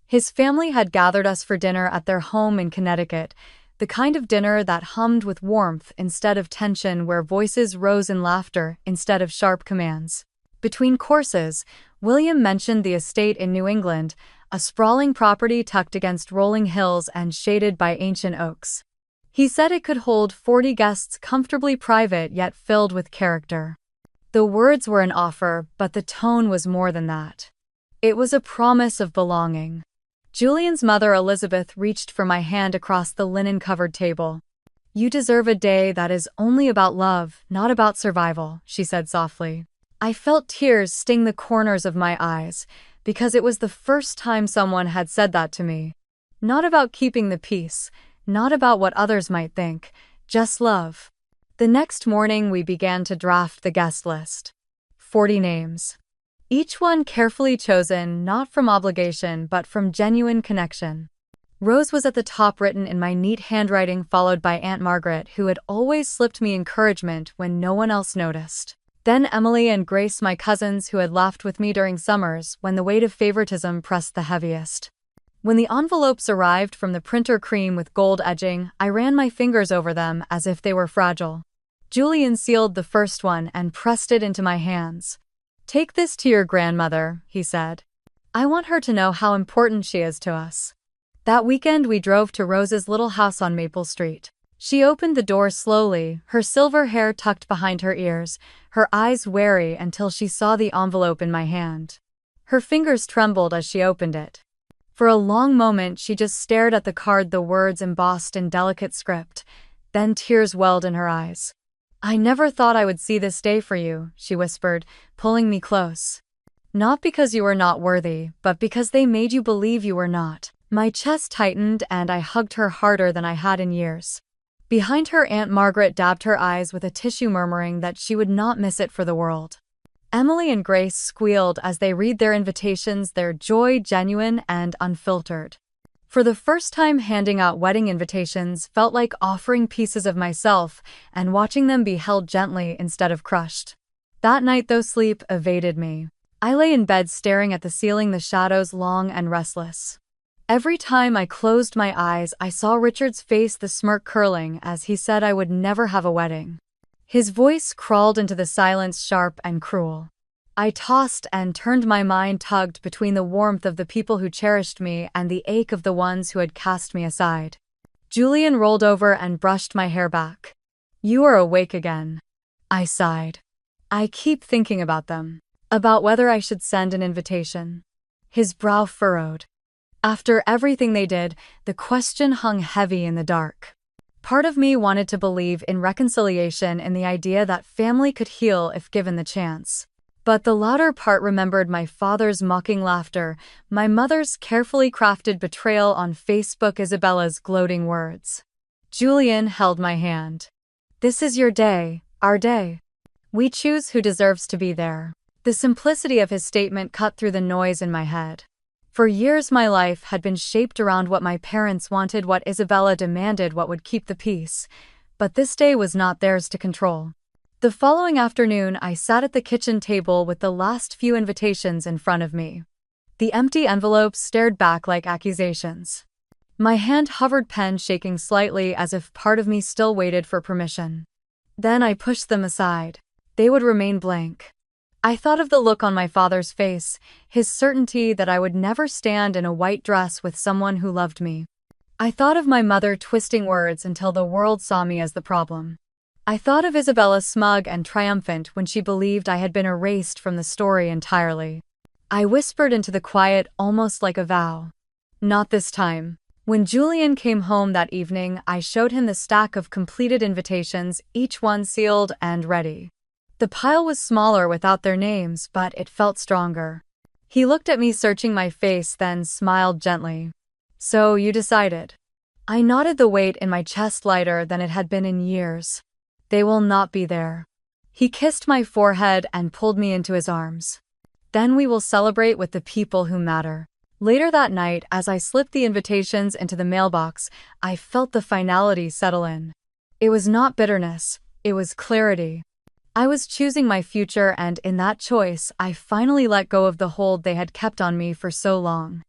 Speaker 1: His family had gathered us for dinner at their home in Connecticut, the kind of dinner that hummed with warmth instead of tension, where voices rose in laughter instead of sharp commands. Between courses, William mentioned the estate in New England, a sprawling property tucked against rolling hills and shaded by ancient oaks. He said it could hold 40 guests, comfortably private yet filled with character. The words were an offer, but the tone was more than that. It was a promise of belonging. Julian's mother, Elizabeth, reached for my hand across the linen-covered table. "You deserve a day that is only about love, not about survival," she said softly. I felt tears sting the corners of my eyes, because it was the first time someone had said that to me. Not about keeping the peace, not about what others might think, just love. The next morning we began to draft the guest list. 40 names. Each one carefully chosen, not from obligation but from genuine connection. Rose was at the top, written in my neat handwriting, followed by Aunt Margaret, who had always slipped me encouragement when no one else noticed. Then Emily and Grace, my cousins, who had laughed with me during summers when the weight of favoritism pressed the heaviest. When the envelopes arrived from the printer, cream with gold edging, I ran my fingers over them as if they were fragile. Julian sealed the first one and pressed it into my hands. "Take this to your grandmother," he said. "I want her to know how important she is to us." That weekend we drove to Rose's little house on Maple Street. She opened the door slowly, her silver hair tucked behind her ears, her eyes wary until she saw the envelope in my hand. Her fingers trembled as she opened it. For a long moment she just stared at the card, the words embossed in delicate script. Then tears welled in her eyes. "I never thought I would see this day for you," she whispered, pulling me close. "Not because you were not worthy, but because they made you believe you were not." My chest tightened and I hugged her harder than I had in years. Behind her, Aunt Margaret dabbed her eyes with a tissue, murmuring that she would not miss it for the world. Emily and Grace squealed as they read their invitations, their joy genuine and unfiltered. For the first time, handing out wedding invitations felt like offering pieces of myself and watching them be held gently instead of crushed. That night, though, sleep evaded me. I lay in bed staring at the ceiling, the shadows long and restless. Every time I closed my eyes, I saw Richard's face, the smirk curling as he said I would never have a wedding. His voice crawled into the silence, sharp and cruel. I tossed and turned, my mind tugged between the warmth of the people who cherished me and the ache of the ones who had cast me aside. Julian rolled over and brushed my hair back. "You are awake again," I sighed. "I keep thinking about them, about whether I should send an invitation." His brow furrowed. After everything they did, the question hung heavy in the dark. Part of me wanted to believe in reconciliation, in the idea that family could heal if given the chance. But the latter part remembered my father's mocking laughter, my mother's carefully crafted betrayal on Facebook, Isabella's gloating words. Julian held my hand. "This is your day, our day. We choose who deserves to be there." The simplicity of his statement cut through the noise in my head. For years my life had been shaped around what my parents wanted, what Isabella demanded, what would keep the peace. But this day was not theirs to control. The following afternoon I sat at the kitchen table with the last few invitations in front of me. The empty envelopes stared back like accusations. My hand hovered, pen shaking slightly as if part of me still waited for permission. Then I pushed them aside. They would remain blank. I thought of the look on my father's face, his certainty that I would never stand in a white dress with someone who loved me. I thought of my mother twisting words until the world saw me as the problem. I thought of Isabella, smug and triumphant when she believed I had been erased from the story entirely. I whispered into the quiet, almost like a vow. "Not this time." When Julian came home that evening, I showed him the stack of completed invitations, each one sealed and ready. The pile was smaller without their names, but it felt stronger. He looked at me, searching my face, then smiled gently. "So you decided?" I nodded, the weight in my chest lighter than it had been in years. "They will not be there." He kissed my forehead and pulled me into his arms. "Then we will celebrate with the people who matter." Later that night, as I slipped the invitations into the mailbox, I felt the finality settle in. It was not bitterness, it was clarity. I was choosing my future, and in that choice, I finally let go of the hold they had kept on me for so long.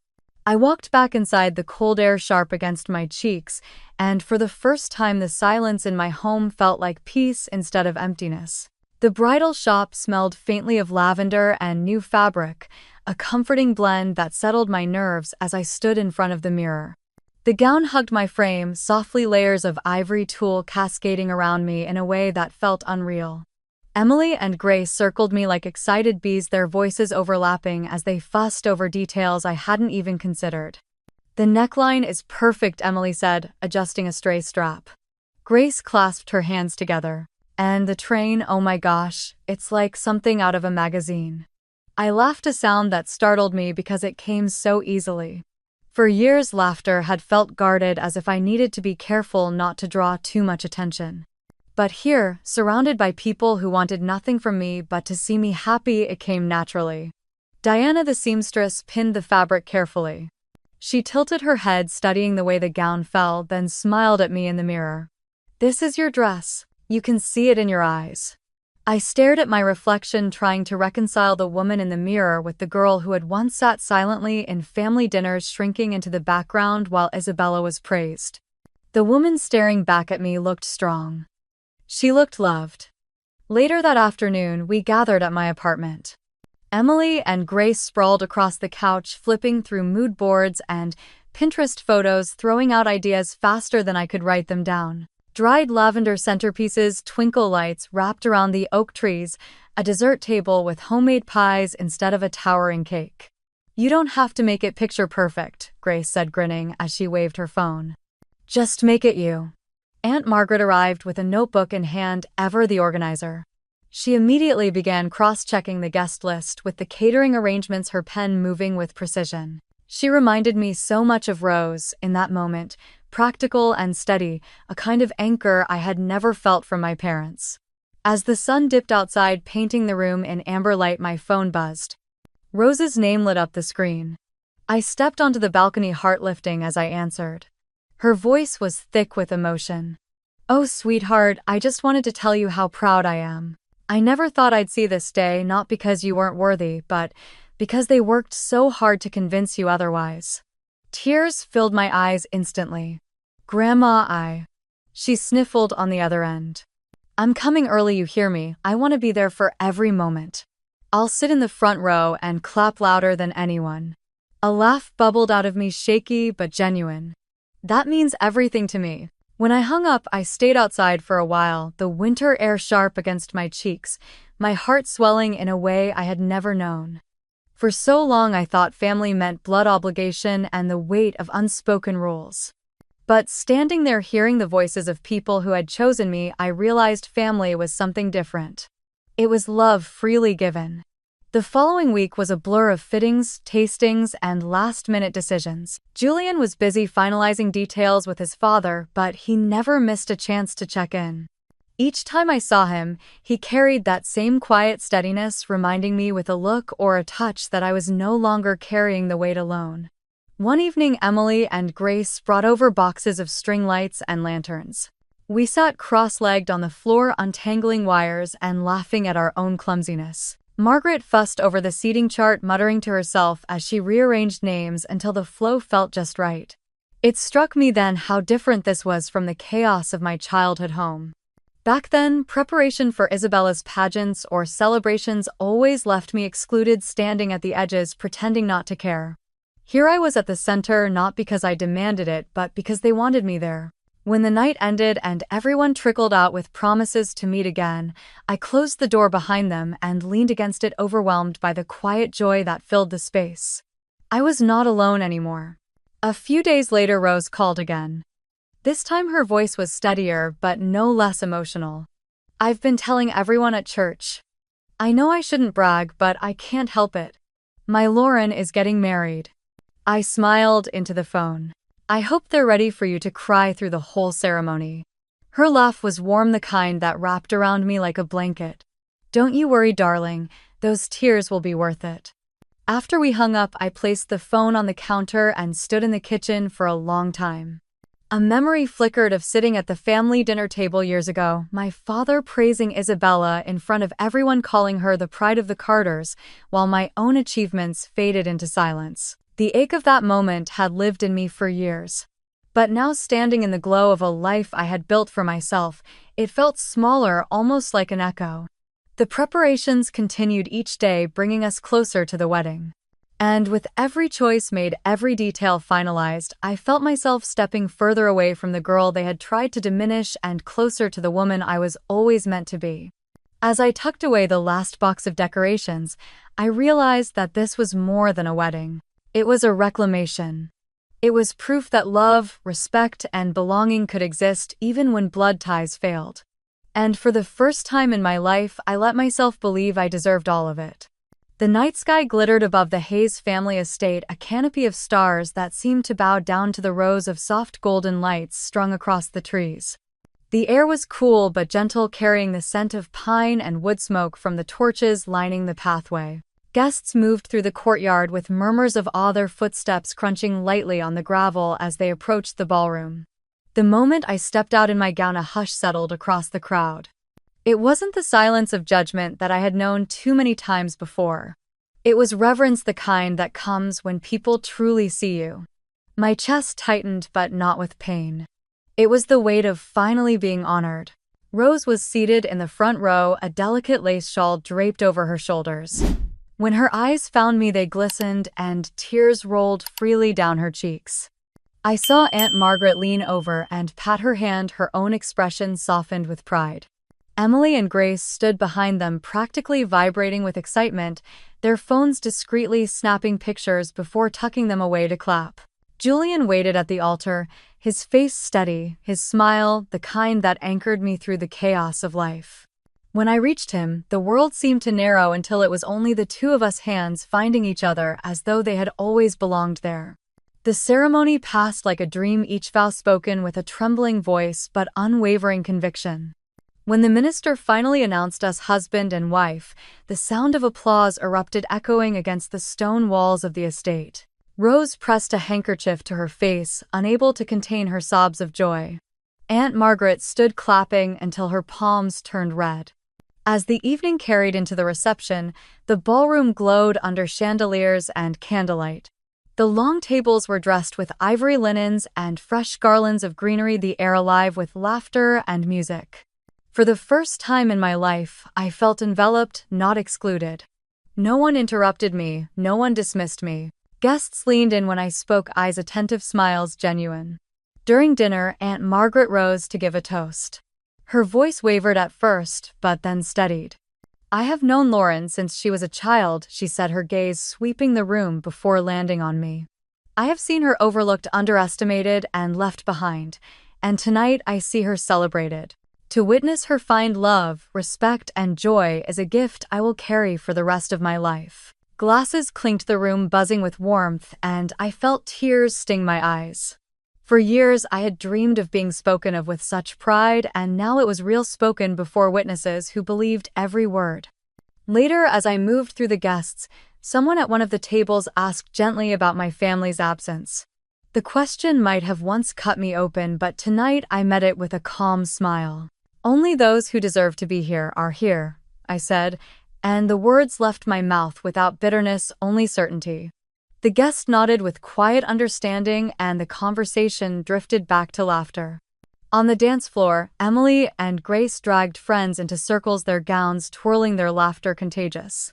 Speaker 1: I walked back inside, the cold air sharp against my cheeks, and for the first time the silence in my home felt like peace instead of emptiness. The bridal shop smelled faintly of lavender and new fabric, a comforting blend that settled my nerves as I stood in front of the mirror. The gown hugged my frame, softly, layers of ivory tulle cascading around me in a way that felt unreal. Emily and Grace circled me like excited bees, their voices overlapping as they fussed over details I hadn't even considered. "The neckline is perfect," Emily said, adjusting a stray strap. Grace clasped her hands together. "And the train, oh my gosh, it's like something out of a magazine." I laughed, a sound that startled me because it came so easily. For years, laughter had felt guarded, as if I needed to be careful not to draw too much attention. But here, surrounded by people who wanted nothing from me but to see me happy, it came naturally. Diana, the seamstress, pinned the fabric carefully. She tilted her head, studying the way the gown fell, then smiled at me in the mirror. "This is your dress. You can see it in your eyes." I stared at my reflection, trying to reconcile the woman in the mirror with the girl who had once sat silently in family dinners, shrinking into the background while Isabella was praised. The woman staring back at me looked strong. She looked loved. Later that afternoon, we gathered at my apartment. Emily and Grace sprawled across the couch, flipping through mood boards and Pinterest photos, throwing out ideas faster than I could write them down. Dried lavender centerpieces, twinkle lights wrapped around the oak trees, a dessert table with homemade pies instead of a towering cake. "You don't have to make it picture perfect," Grace said, grinning as she waved her phone. "Just make it you." Aunt Margaret arrived with a notebook in hand, ever the organizer. She immediately began cross-checking the guest list, with the catering arrangements, her pen moving with precision. She reminded me so much of Rose in that moment, practical and steady, a kind of anchor I had never felt from my parents. As the sun dipped outside, painting the room in amber light, my phone buzzed. Rose's name lit up the screen. I stepped onto the balcony, heart lifting as I answered. Her voice was thick with emotion. "Oh, sweetheart, I just wanted to tell you how proud I am. I never thought I'd see this day, not because you weren't worthy, but because they worked so hard to convince you otherwise." Tears filled my eyes instantly. "Grandma, She sniffled on the other end. "I'm coming early, you hear me? I want to be there for every moment. I'll sit in the front row and clap louder than anyone." A laugh bubbled out of me, shaky but genuine. "That means everything to me." When I hung up, I stayed outside for a while, the winter air sharp against my cheeks, my heart swelling in a way I had never known. For so long I thought family meant blood obligation and the weight of unspoken rules. But standing there, hearing the voices of people who had chosen me, I realized family was something different. It was love freely given. The following week was a blur of fittings, tastings, and last-minute decisions. Julian was busy finalizing details with his father, but he never missed a chance to check in. Each time I saw him, he carried that same quiet steadiness, reminding me with a look or a touch that I was no longer carrying the weight alone. One evening, Emily and Grace brought over boxes of string lights and lanterns. We sat cross-legged on the floor, untangling wires and laughing at our own clumsiness. Margaret fussed over the seating chart, muttering to herself as she rearranged names until the flow felt just right. It struck me then how different this was from the chaos of my childhood home. Back then, preparation for Isabella's pageants or celebrations always left me excluded, standing at the edges, pretending not to care. Here I was at the center, not because I demanded it, but because they wanted me there. When the night ended and everyone trickled out with promises to meet again, I closed the door behind them and leaned against it, overwhelmed by the quiet joy that filled the space. I was not alone anymore. A few days later, Rose called again. This time her voice was steadier, but no less emotional. "I've been telling everyone at church. I know I shouldn't brag, but I can't help it. My Lauren is getting married." I smiled into the phone. "I hope they're ready for you to cry through the whole ceremony." Her laugh was warm, the kind that wrapped around me like a blanket. "Don't you worry, darling, those tears will be worth it." After we hung up, I placed the phone on the counter and stood in the kitchen for a long time. A memory flickered of sitting at the family dinner table years ago, my father praising Isabella in front of everyone, calling her the pride of the Carters, while my own achievements faded into silence. The ache of that moment had lived in me for years. But now, standing in the glow of a life I had built for myself, it felt smaller, almost like an echo. The preparations continued each day, bringing us closer to the wedding. And with every choice made, every detail finalized, I felt myself stepping further away from the girl they had tried to diminish and closer to the woman I was always meant to be. As I tucked away the last box of decorations, I realized that this was more than a wedding. It was a reclamation. It was proof that love, respect, and belonging could exist even when blood ties failed. And for the first time in my life, I let myself believe I deserved all of it. The night sky glittered above the Hayes family estate, a canopy of stars that seemed to bow down to the rows of soft golden lights strung across the trees. The air was cool but gentle, carrying the scent of pine and wood smoke from the torches lining the pathway. Guests moved through the courtyard with murmurs of awe, their footsteps crunching lightly on the gravel as they approached the ballroom. The moment I stepped out in my gown, a hush settled across the crowd. It wasn't the silence of judgment that I had known too many times before. It was reverence, the kind that comes when people truly see you. My chest tightened, but not with pain. It was the weight of finally being honored. Rose was seated in the front row, a delicate lace shawl draped over her shoulders. When her eyes found me, they glistened, and tears rolled freely down her cheeks. I saw Aunt Margaret lean over and pat her hand, her own expression softened with pride. Emily and Grace stood behind them, practically vibrating with excitement, their phones discreetly snapping pictures before tucking them away to clap. Julian waited at the altar, his face steady, his smile the kind that anchored me through the chaos of life. When I reached him, the world seemed to narrow until it was only the two of us, hands finding each other as though they had always belonged there. The ceremony passed like a dream, each vow spoken with a trembling voice but unwavering conviction. When the minister finally announced us husband and wife, the sound of applause erupted, echoing against the stone walls of the estate. Rose pressed a handkerchief to her face, unable to contain her sobs of joy. Aunt Margaret stood clapping until her palms turned red. As the evening carried into the reception, the ballroom glowed under chandeliers and candlelight. The long tables were dressed with ivory linens and fresh garlands of greenery, the air alive with laughter and music. For the first time in my life, I felt enveloped, not excluded. No one interrupted me, no one dismissed me. Guests leaned in when I spoke, eyes attentive, smiles genuine. During dinner, Aunt Margaret rose to give a toast. Her voice wavered at first, but then steadied. "I have known Lauren since she was a child," she said, her gaze sweeping the room before landing on me. "I have seen her overlooked, underestimated, and left behind, and tonight I see her celebrated. To witness her find love, respect, and joy is a gift I will carry for the rest of my life." Glasses clinked, the room buzzing with warmth, and I felt tears sting my eyes. For years, I had dreamed of being spoken of with such pride, and now it was real, spoken before witnesses who believed every word. Later, as I moved through the guests, someone at one of the tables asked gently about my family's absence. The question might have once cut me open, but tonight I met it with a calm smile. "Only those who deserve to be here are here," I said, and the words left my mouth without bitterness, only certainty. The guest nodded with quiet understanding, and the conversation drifted back to laughter. On the dance floor, Emily and Grace dragged friends into circles, their gowns twirling, their laughter contagious.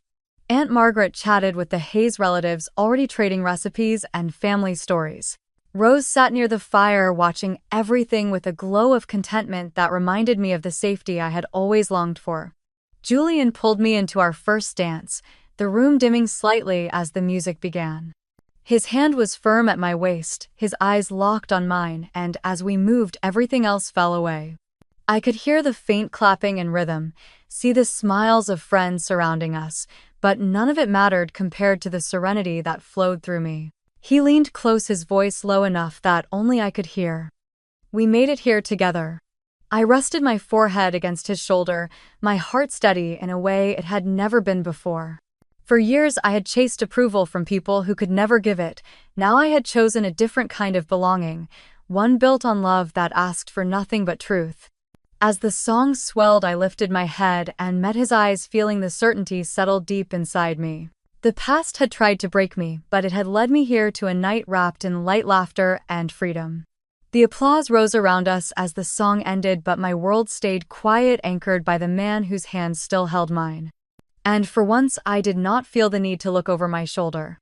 Speaker 1: Aunt Margaret chatted with the Hayes relatives, already trading recipes and family stories. Rose sat near the fire, watching everything with a glow of contentment that reminded me of the safety I had always longed for. Julian pulled me into our first dance, the room dimming slightly as the music began. His hand was firm at my waist, his eyes locked on mine, and as we moved, everything else fell away. I could hear the faint clapping and rhythm, see the smiles of friends surrounding us, but none of it mattered compared to the serenity that flowed through me. He leaned close, his voice low enough that only I could hear. "We made it here together." I rested my forehead against his shoulder, my heart steady in a way it had never been before. For years I had chased approval from people who could never give it. Now I had chosen a different kind of belonging, one built on love that asked for nothing but truth. As the song swelled, I lifted my head and met his eyes, feeling the certainty settle deep inside me. The past had tried to break me, but it had led me here to a night wrapped in light laughter and freedom. The applause rose around us as the song ended, but my world stayed quiet, anchored by the man whose hand still held mine. And for once, I did not feel the need to look over my shoulder.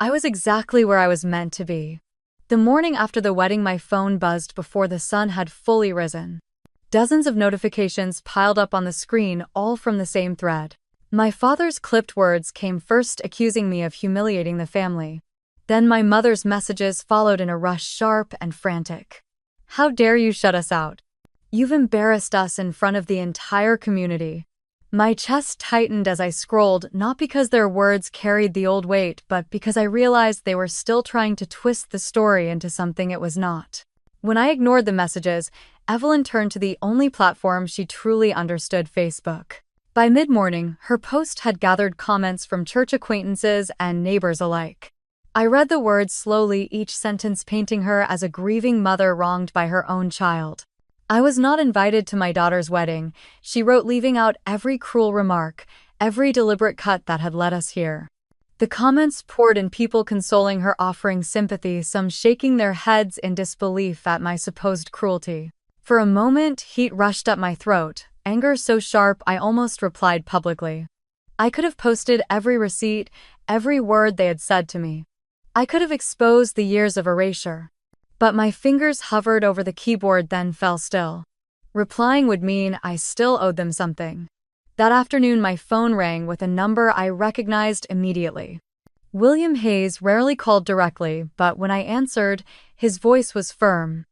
Speaker 1: I was exactly where I was meant to be. The morning after the wedding, my phone buzzed before the sun had fully risen. Dozens of notifications piled up on the screen, all from the same thread. My father's clipped words came first, accusing me of humiliating the family. Then my mother's messages followed in a rush, sharp and frantic. "How dare you shut us out? You've embarrassed us in front of the entire community." My chest tightened as I scrolled, not because their words carried the old weight, but because I realized they were still trying to twist the story into something it was not. When I ignored the messages, Evelyn turned to the only platform she truly understood: Facebook. By mid-morning, her post had gathered comments from church acquaintances and neighbors alike. I read the words slowly, each sentence painting her as a grieving mother wronged by her own child. I was not invited to my daughter's wedding, she wrote, leaving out every cruel remark, every deliberate cut that had led us here. The comments poured in, people consoling her, offering sympathy, some shaking their heads in disbelief at my supposed cruelty. For a moment, heat rushed up my throat, anger so sharp I almost replied publicly. I could have posted every receipt, every word they had said to me. I could have exposed the years of erasure. But my fingers hovered over the keyboard, then fell still. Replying would mean I still owed them something. That afternoon my phone rang with a number I recognized immediately. William Hayes rarely called directly, but when I answered, his voice was firm.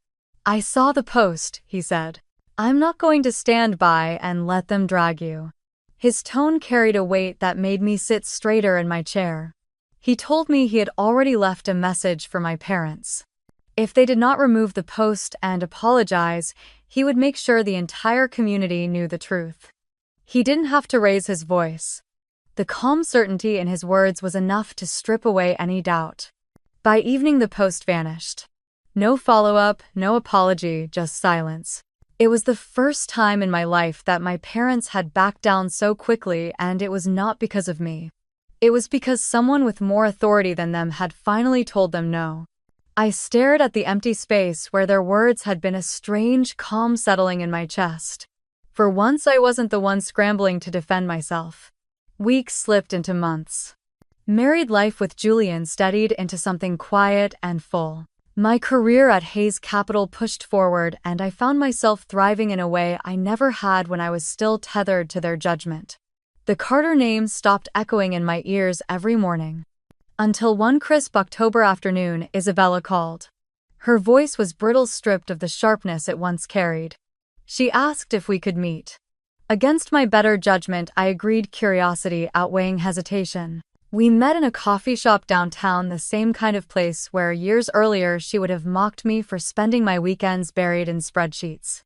Speaker 1: "I saw the post," he said. "I'm not going to stand by and let them drag you." His tone carried a weight that made me sit straighter in my chair. He told me he had already left a message for my parents. If they did not remove the post and apologize, he would make sure the entire community knew the truth. He didn't have to raise his voice. The calm certainty in his words was enough to strip away any doubt. By evening the post vanished. No follow-up, no apology, just silence. It was the first time in my life that my parents had backed down so quickly, and it was not because of me. It was because someone with more authority than them had finally told them no. I stared at the empty space where their words had been, a strange calm settling in my chest. For once I wasn't the one scrambling to defend myself. Weeks slipped into months. Married life with Julian steadied into something quiet and full. My career at Hayes Capital pushed forward, and I found myself thriving in a way I never had when I was still tethered to their judgment. The Carter name stopped echoing in my ears every morning. Until one crisp October afternoon, Isabella called. Her voice was brittle, stripped of the sharpness it once carried. She asked if we could meet. Against my better judgment, I agreed, curiosity outweighing hesitation. We met in a coffee shop downtown, the same kind of place where years earlier she would have mocked me for spending my weekends buried in spreadsheets.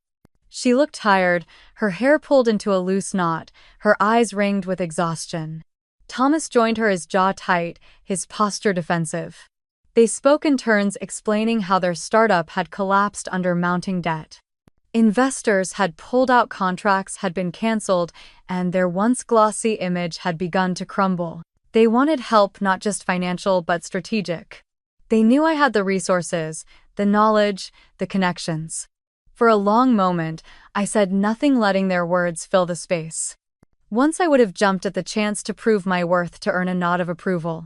Speaker 1: She looked tired, her hair pulled into a loose knot, her eyes ringed with exhaustion. Thomas joined her, his jaw tight, his posture defensive. They spoke in turns, explaining how their startup had collapsed under mounting debt. Investors had pulled out, contracts had been canceled, and their once glossy image had begun to crumble. They wanted help, not just financial but strategic. They knew I had the resources, the knowledge, the connections. For a long moment, I said nothing, letting their words fill the space. Once I would have jumped at the chance to prove my worth, to earn a nod of approval.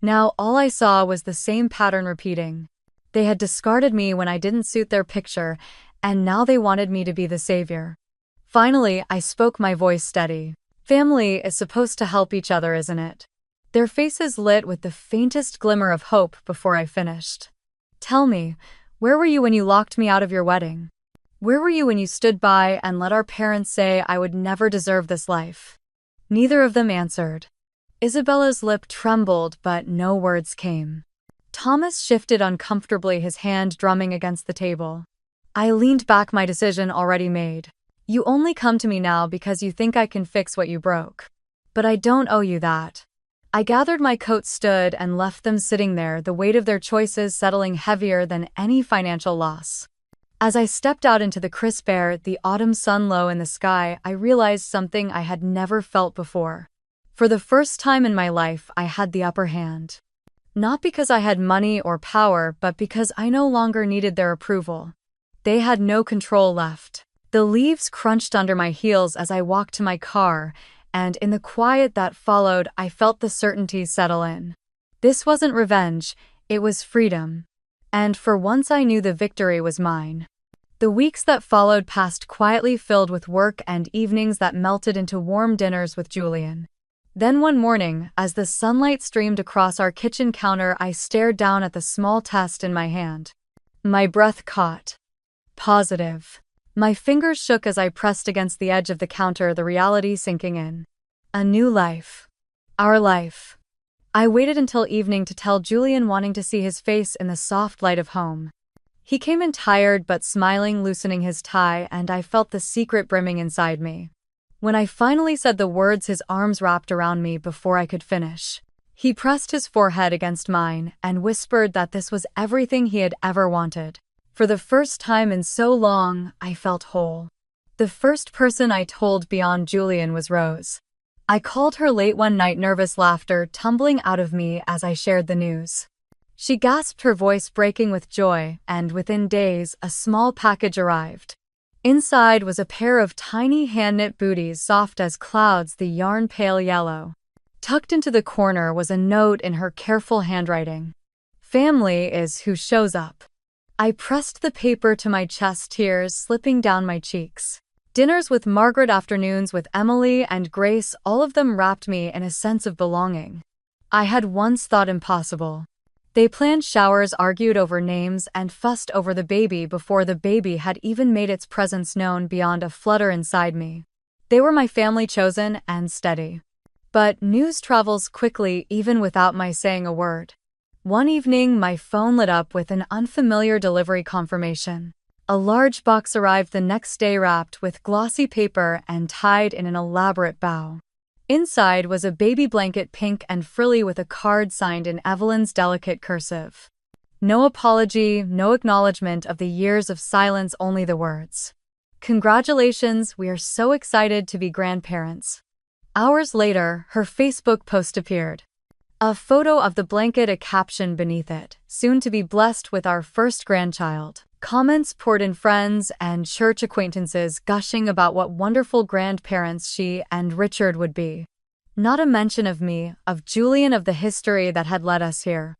Speaker 1: Now all I saw was the same pattern repeating. They had discarded me when I didn't suit their picture, and now they wanted me to be the savior. Finally, I spoke, my voice steady. "Family is supposed to help each other, isn't it?" Their faces lit with the faintest glimmer of hope before I finished. "Tell me, where were you when you locked me out of your wedding? Where were you when you stood by and let our parents say I would never deserve this life?" Neither of them answered. Isabella's lip trembled, but no words came. Thomas shifted uncomfortably, his hand drumming against the table. I leaned back, my decision already made. "You only come to me now because you think I can fix what you broke. But I don't owe you that." I gathered my coat, stood, and left them sitting there, the weight of their choices settling heavier than any financial loss. As I stepped out into the crisp air, the autumn sun low in the sky, I realized something I had never felt before. For the first time in my life, I had the upper hand. Not because I had money or power, but because I no longer needed their approval. They had no control left. The leaves crunched under my heels as I walked to my car, and in the quiet that followed, I felt the certainty settle in. This wasn't revenge, it was freedom. And for once I knew the victory was mine. The weeks that followed passed quietly, filled with work and evenings that melted into warm dinners with Julian. Then one morning, as the sunlight streamed across our kitchen counter, I stared down at the small test in my hand. My breath caught. Positive. My fingers shook as I pressed against the edge of the counter, the reality sinking in. A new life. Our life. I waited until evening to tell Julian, wanting to see his face in the soft light of home. He came in tired but smiling, loosening his tie, and I felt the secret brimming inside me. When I finally said the words, his arms wrapped around me before I could finish. He pressed his forehead against mine and whispered that this was everything he had ever wanted. For the first time in so long, I felt whole. The first person I told beyond Julian was Rose. I called her late one night, nervous laughter tumbling out of me as I shared the news. She gasped, her voice breaking with joy, and within days, a small package arrived. Inside was a pair of tiny hand-knit booties, soft as clouds, the yarn pale yellow. Tucked into the corner was a note in her careful handwriting. "Family is who shows up." I pressed the paper to my chest, tears slipping down my cheeks. Dinners with Margaret, afternoons with Emily and Grace, all of them wrapped me in a sense of belonging I had once thought impossible. They planned showers, argued over names, and fussed over the baby before the baby had even made its presence known, beyond a flutter inside me. They were my family, chosen and steady. But news travels quickly, even without my saying a word. One evening, my phone lit up with an unfamiliar delivery confirmation. A large box arrived the next day, wrapped with glossy paper and tied in an elaborate bow. Inside was a baby blanket, pink and frilly, with a card signed in Evelyn's delicate cursive. No apology, no acknowledgement of the years of silence, only the words, "Congratulations, we are so excited to be grandparents." Hours later, her Facebook post appeared. A photo of the blanket, a caption beneath it, "Soon to be blessed with our first grandchild." Comments poured in, friends and church acquaintances gushing about what wonderful grandparents she and Richard would be. Not a mention of me, of Julian, of the history that had led us here.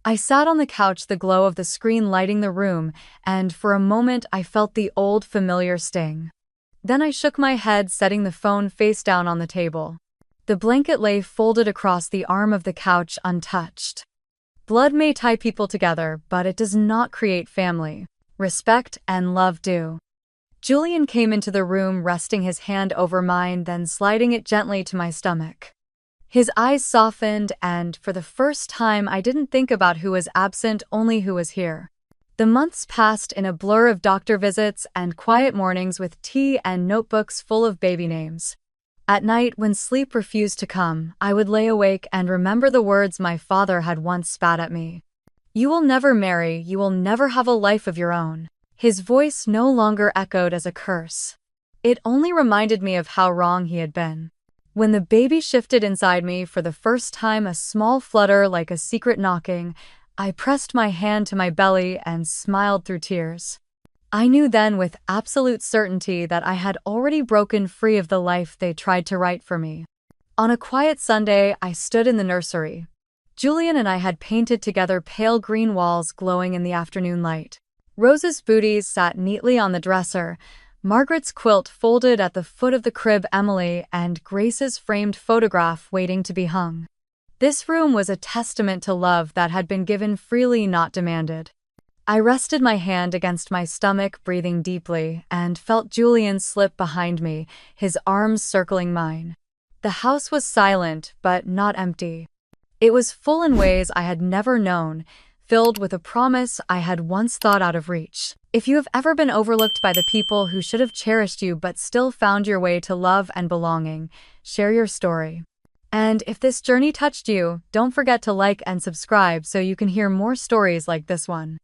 Speaker 1: I sat on the couch, the glow of the screen lighting the room, and for a moment I felt the old familiar sting. Then I shook my head, setting the phone face down on the table. The blanket lay folded across the arm of the couch, untouched. Blood may tie people together, but it does not create family. Respect and love do. Julian came into the room, resting his hand over mine, then sliding it gently to my stomach. His eyes softened, and for the first time I didn't think about who was absent, only who was here. The months passed in a blur of doctor visits and quiet mornings with tea and notebooks full of baby names. At night, when sleep refused to come, I would lay awake and remember the words my father had once spat at me. "You will never marry, you will never have a life of your own." His voice no longer echoed as a curse. It only reminded me of how wrong he had been. When the baby shifted inside me for the first time, a small flutter like a secret knocking, I pressed my hand to my belly and smiled through tears. I knew then with absolute certainty that I had already broken free of the life they tried to write for me. On a quiet Sunday, I stood in the nursery. Julian and I had painted together, pale green walls glowing in the afternoon light. Rose's booties sat neatly on the dresser, Margaret's quilt folded at the foot of the crib, Emily and Grace's framed photograph waiting to be hung. This room was a testament to love that had been given freely, not demanded. I rested my hand against my stomach, breathing deeply, and felt Julian slip behind me, his arms circling mine. The house was silent, but not empty. It was full in ways I had never known, filled with a promise I had once thought out of reach. If you have ever been overlooked by the people who should have cherished you but still found your way to love and belonging, share your story. And if this journey touched you, don't forget to like and subscribe so you can hear more stories like this one.